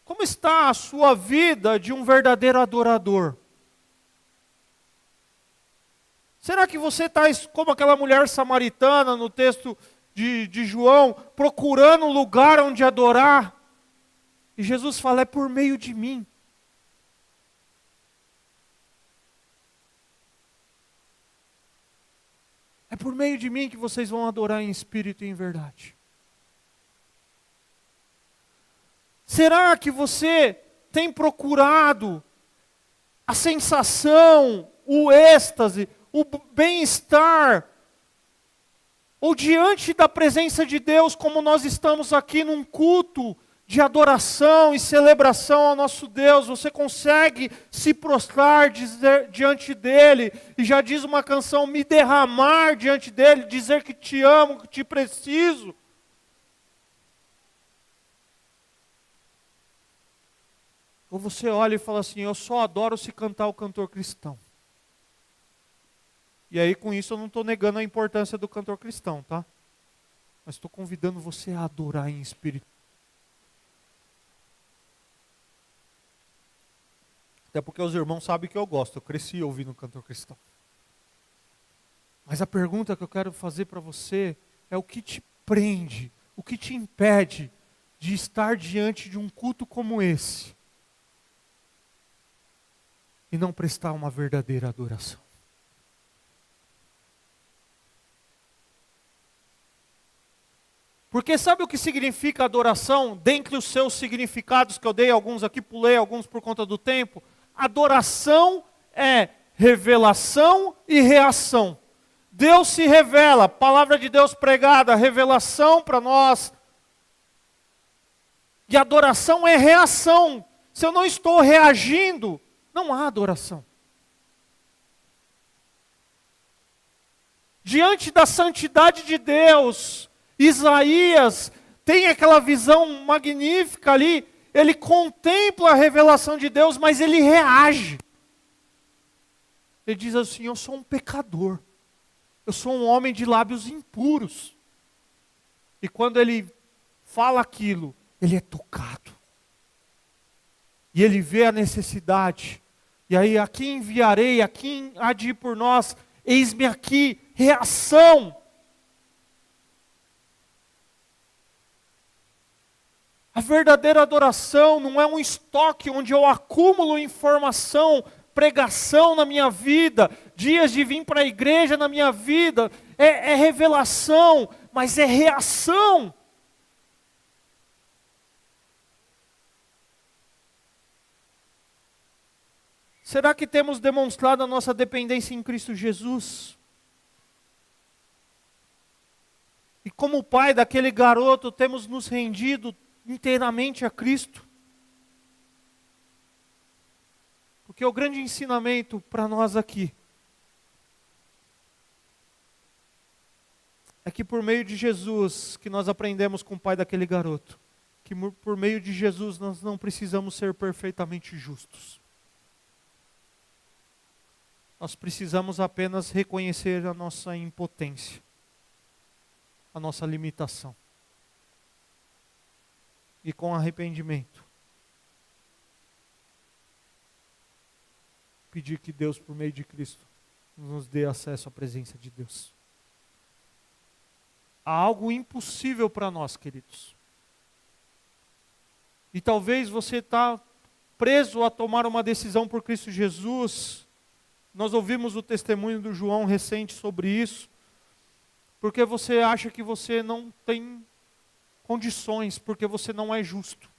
Como está a sua vida de um verdadeiro adorador? Será que você está como aquela mulher samaritana no texto de João, procurando um lugar onde adorar? E Jesus fala, é por meio de mim. É por meio de mim que vocês vão adorar em espírito e em verdade. Será que você tem procurado a sensação, o êxtase, o bem-estar, ou diante da presença de Deus, como nós estamos aqui num culto de adoração e celebração ao nosso Deus, você consegue se prostrar diante dEle, e já diz uma canção, me derramar diante dEle, dizer que te amo, que te preciso? Ou você olha e fala assim, eu só adoro se cantar o cantor cristão. E aí com isso eu não estou negando a importância do cantor cristão, tá? Mas estou convidando você a adorar em espírito. Até porque os irmãos sabem que eu gosto, eu cresci ouvindo o cantor cristão. Mas a pergunta que eu quero fazer para você é o que te prende, o que te impede de estar diante de um culto como esse e não prestar uma verdadeira adoração. Porque sabe o que significa adoração? Dentre os seus significados que eu dei, alguns aqui pulei, alguns por conta do tempo. Adoração é revelação e reação. Deus se revela, palavra de Deus pregada, revelação para nós. E adoração é reação. Se eu não estou reagindo, não há adoração. Diante da santidade de Deus, Isaías tem aquela visão magnífica ali, ele contempla a revelação de Deus, mas ele reage. Ele diz assim, eu sou um pecador, eu sou um homem de lábios impuros. E quando ele fala aquilo, ele é tocado. E ele vê a necessidade. E aí, a quem enviarei, a quem há de ir por nós? Eis-me aqui, reação. A verdadeira adoração não é um estoque onde eu acumulo informação, pregação na minha vida, dias de vir para a igreja na minha vida, é revelação, mas é reação. Será que temos demonstrado a nossa dependência em Cristo Jesus? E como pai daquele garoto, temos nos rendido inteiramente a Cristo? Porque o grande ensinamento para nós aqui é que por meio de Jesus, que nós aprendemos com o pai daquele garoto, que por meio de Jesus nós não precisamos ser perfeitamente justos. Nós precisamos apenas reconhecer a nossa impotência, a nossa limitação. E com arrependimento, pedir que Deus, por meio de Cristo, nos dê acesso à presença de Deus. Há algo impossível para nós, queridos. E talvez você está preso a tomar uma decisão por Cristo Jesus. Nós ouvimos o testemunho do João recente sobre isso. Porque você acha que você não tem condições, porque você não é justo.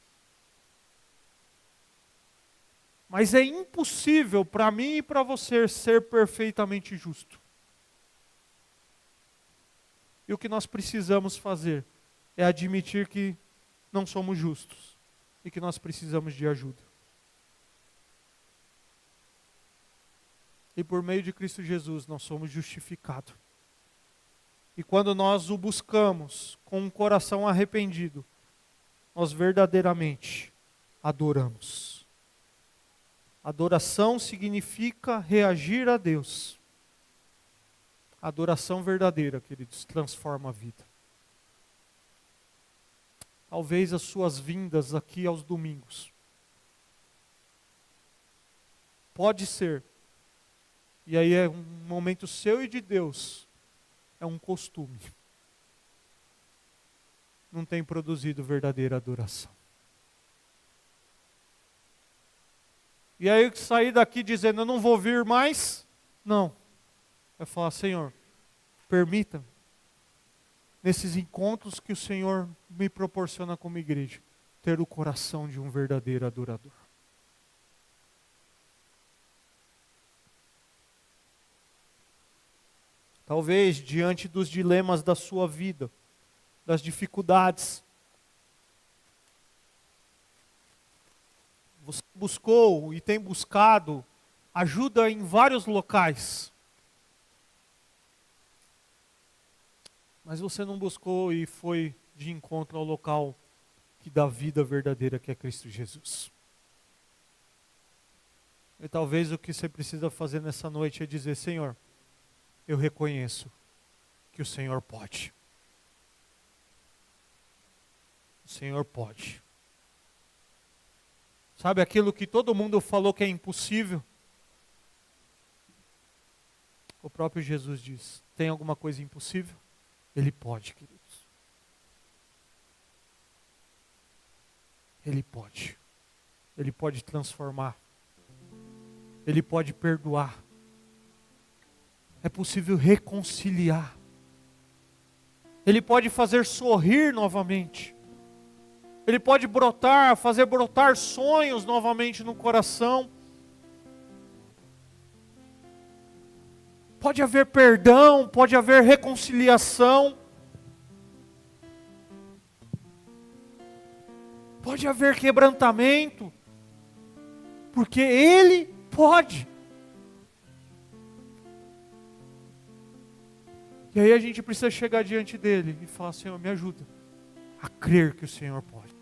Mas é impossível para mim e para você ser perfeitamente justo. E o que nós precisamos fazer é admitir que não somos justos e que nós precisamos de ajuda. E por meio de Cristo Jesus nós somos justificados. E quando nós o buscamos com um coração arrependido, nós verdadeiramente adoramos. Adoração significa reagir a Deus. Adoração verdadeira, queridos, transforma a vida. Talvez as suas vindas aqui aos domingos. Pode ser. E aí é um momento seu e de Deus. É um costume. Não tem produzido verdadeira adoração. E aí sair daqui dizendo, eu não vou vir mais? Não. Vai falar, Senhor, permita-me, nesses encontros que o Senhor me proporciona como igreja, ter o coração de um verdadeiro adorador. Talvez diante dos dilemas da sua vida, das dificuldades, você buscou e tem buscado ajuda em vários locais. Mas você não buscou e foi de encontro ao local que dá vida verdadeira, que é Cristo Jesus. E talvez o que você precisa fazer nessa noite é dizer, Senhor, eu reconheço que o Senhor pode. O Senhor pode. Sabe aquilo que todo mundo falou que é impossível? O próprio Jesus diz, tem alguma coisa impossível? Ele pode, queridos. Ele pode. Ele pode transformar. Ele pode perdoar. É possível reconciliar. Ele pode fazer sorrir novamente. Ele pode brotar, fazer brotar sonhos novamente no coração. Pode haver perdão, pode haver reconciliação. Pode haver quebrantamento. Porque Ele pode. E aí a gente precisa chegar diante dele e falar, Senhor, me ajuda a crer que o Senhor pode.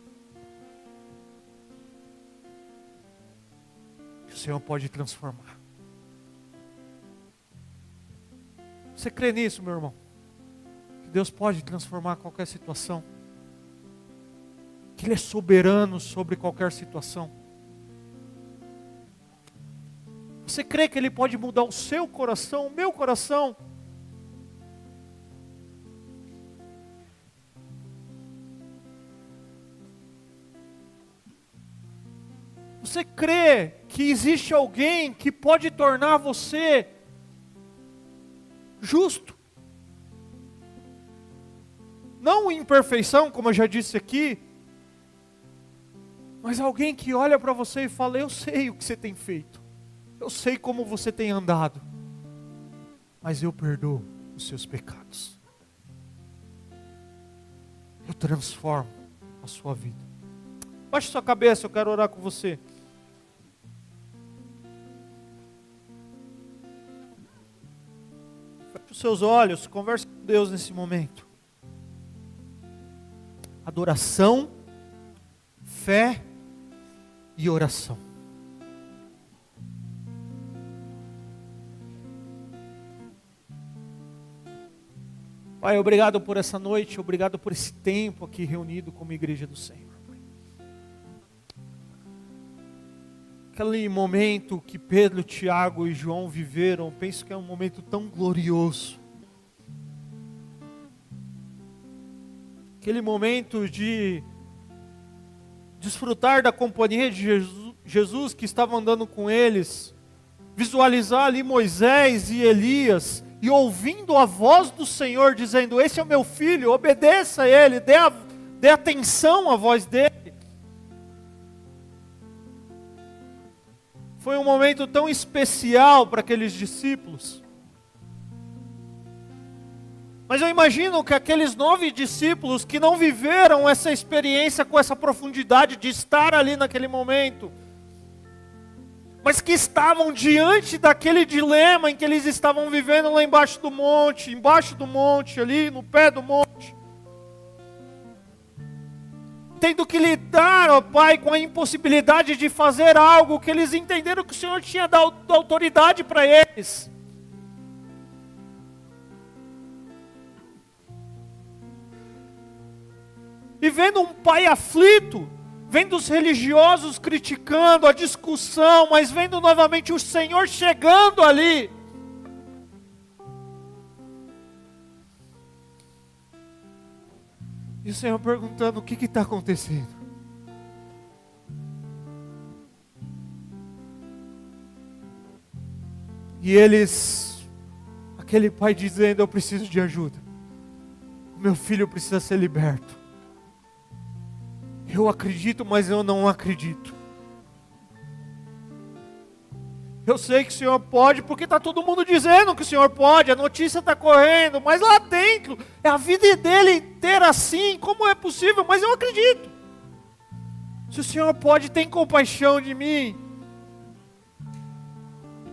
Que o Senhor pode transformar. Você crê nisso, meu irmão? Que Deus pode transformar qualquer situação? Que Ele é soberano sobre qualquer situação? Você crê que Ele pode mudar o seu coração, o meu coração? Você crê que existe alguém que pode tornar você justo? Não em imperfeição, como eu já disse aqui, mas alguém que olha para você e fala, eu sei o que você tem feito, eu sei como você tem andado, mas eu perdoo os seus pecados, eu transformo a sua vida. Baixe sua cabeça, eu quero orar com você. Feche os seus olhos, converse com Deus nesse momento. Adoração, fé e oração. Pai, obrigado por essa noite, obrigado por esse tempo aqui reunido como igreja do Senhor. Aquele momento que Pedro, Tiago e João viveram, penso que é um momento tão glorioso. Aquele momento de desfrutar da companhia de Jesus que estava andando com eles, visualizar ali Moisés e Elias, e ouvindo a voz do Senhor dizendo: esse é o meu filho, obedeça a ele, dê atenção à voz dele. Foi um momento tão especial para aqueles discípulos. Mas eu imagino que aqueles 9 discípulos que não viveram essa experiência com essa profundidade de estar ali naquele momento, mas que estavam diante daquele dilema em que eles estavam vivendo lá embaixo do monte, ali no pé do monte, tendo que lidar, ó Pai, com a impossibilidade de fazer algo que eles entenderam que o Senhor tinha dado autoridade para eles. E vendo um pai aflito, vendo os religiosos criticando a discussão, mas vendo novamente o Senhor chegando ali. E o Senhor perguntando: o que está acontecendo? E eles, aquele pai dizendo: eu preciso de ajuda. O meu filho precisa ser liberto. Eu acredito, mas eu não acredito. Eu sei que o Senhor pode, porque está todo mundo dizendo que o Senhor pode, a notícia está correndo, mas lá dentro, é a vida dele inteira assim, como é possível? Mas eu acredito. Se o Senhor pode, tem compaixão de mim.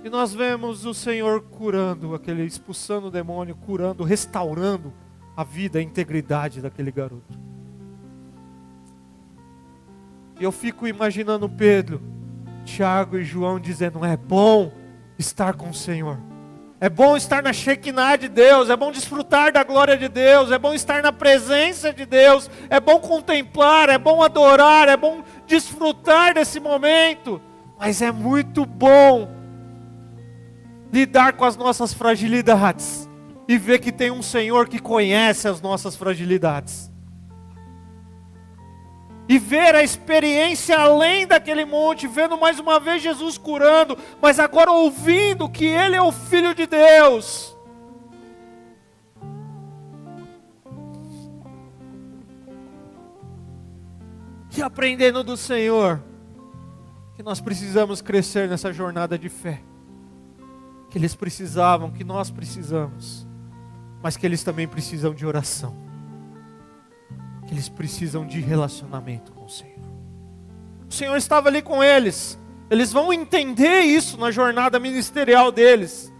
E nós vemos o Senhor curando, expulsando o demônio, curando, restaurando a vida, a integridade daquele garoto. E eu fico imaginando Pedro, Tiago e João dizendo: é bom estar com o Senhor. É bom estar na Shekinah de Deus, é bom desfrutar da glória de Deus, é bom estar na presença de Deus, é bom contemplar, é bom adorar, é bom desfrutar desse momento. Mas é muito bom lidar com as nossas fragilidades e ver que tem um Senhor que conhece as nossas fragilidades. E ver a experiência além daquele monte, vendo mais uma vez Jesus curando, mas agora ouvindo que Ele é o Filho de Deus. E aprendendo do Senhor, que nós precisamos crescer nessa jornada de fé. Que eles precisavam, que nós precisamos, mas que eles também precisam de oração. Que eles precisam de relacionamento com o Senhor. O Senhor estava ali com eles. Eles vão entender isso na jornada ministerial deles.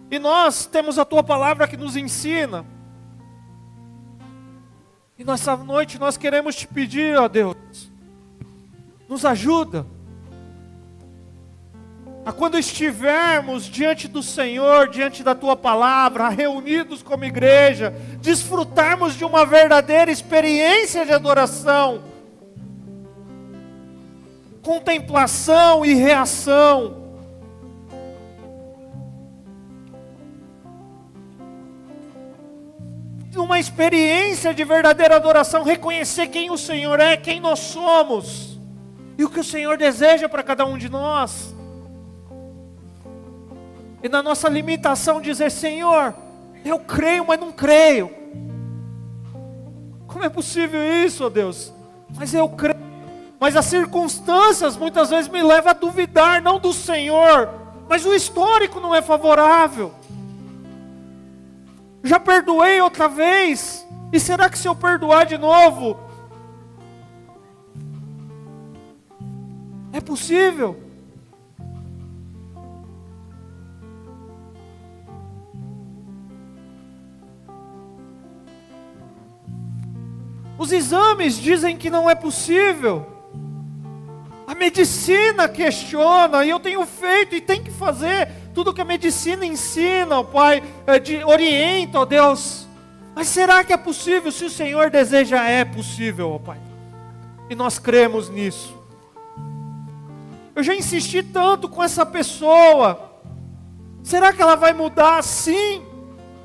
E nós temos a Tua palavra que nos ensina. E nessa noite nós queremos Te pedir, ó Deus, nos ajuda a quando estivermos diante do Senhor, diante da Tua palavra, reunidos como igreja, desfrutarmos de uma verdadeira experiência de adoração, contemplação e reação. Uma experiência de verdadeira adoração, reconhecer quem o Senhor é, quem nós somos, e o que o Senhor deseja para cada um de nós. E na nossa limitação dizer: Senhor, eu creio, mas não creio. Como é possível isso, ó Deus? Mas eu creio. Mas as circunstâncias muitas vezes me levam a duvidar, não do Senhor, mas o histórico não é favorável. Já perdoei outra vez, e será que se eu perdoar de novo, é possível? Os exames dizem que não é possível. A medicina questiona, e eu tenho feito e tenho que fazer tudo que a medicina ensina, ó Pai, orienta, ó Deus. Mas será que é possível? Se o Senhor deseja, é possível, ó Pai. E nós cremos nisso. Eu já insisti tanto com essa pessoa. Será que ela vai mudar? Sim.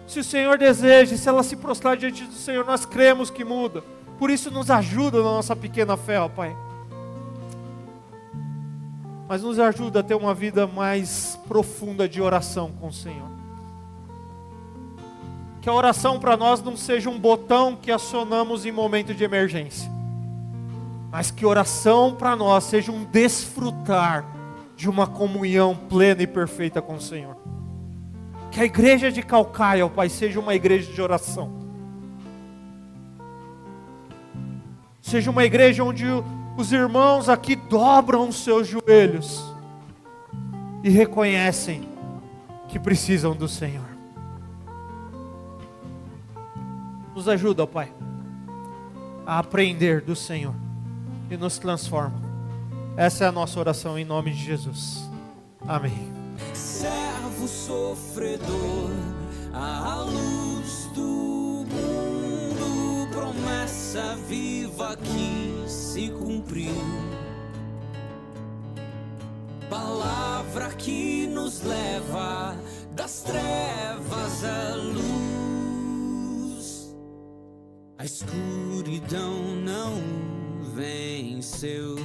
Se o Senhor deseja, se ela se prostrar diante do Senhor, nós cremos que muda. Por isso nos ajuda na nossa pequena fé, ó Pai. mas nos ajuda a ter uma vida mais profunda de oração com o Senhor. Que a oração para nós não seja um botão que acionamos em momento de emergência, mas que oração para nós seja um desfrutar de uma comunhão plena e perfeita com o Senhor. Que a igreja de Caucaia, ó Pai, seja uma igreja de oração. Seja uma igreja onde os irmãos aqui dobram os seus joelhos e reconhecem que precisam do Senhor. Nos ajuda, ó Pai, a aprender do Senhor e nos transforma. Essa é a nossa oração em nome de Jesus. Amém. Servo sofredor, a luz do mundo, promessa viva que se cumpriu, palavra que nos leva das trevas à luz, a escuridão não venceu.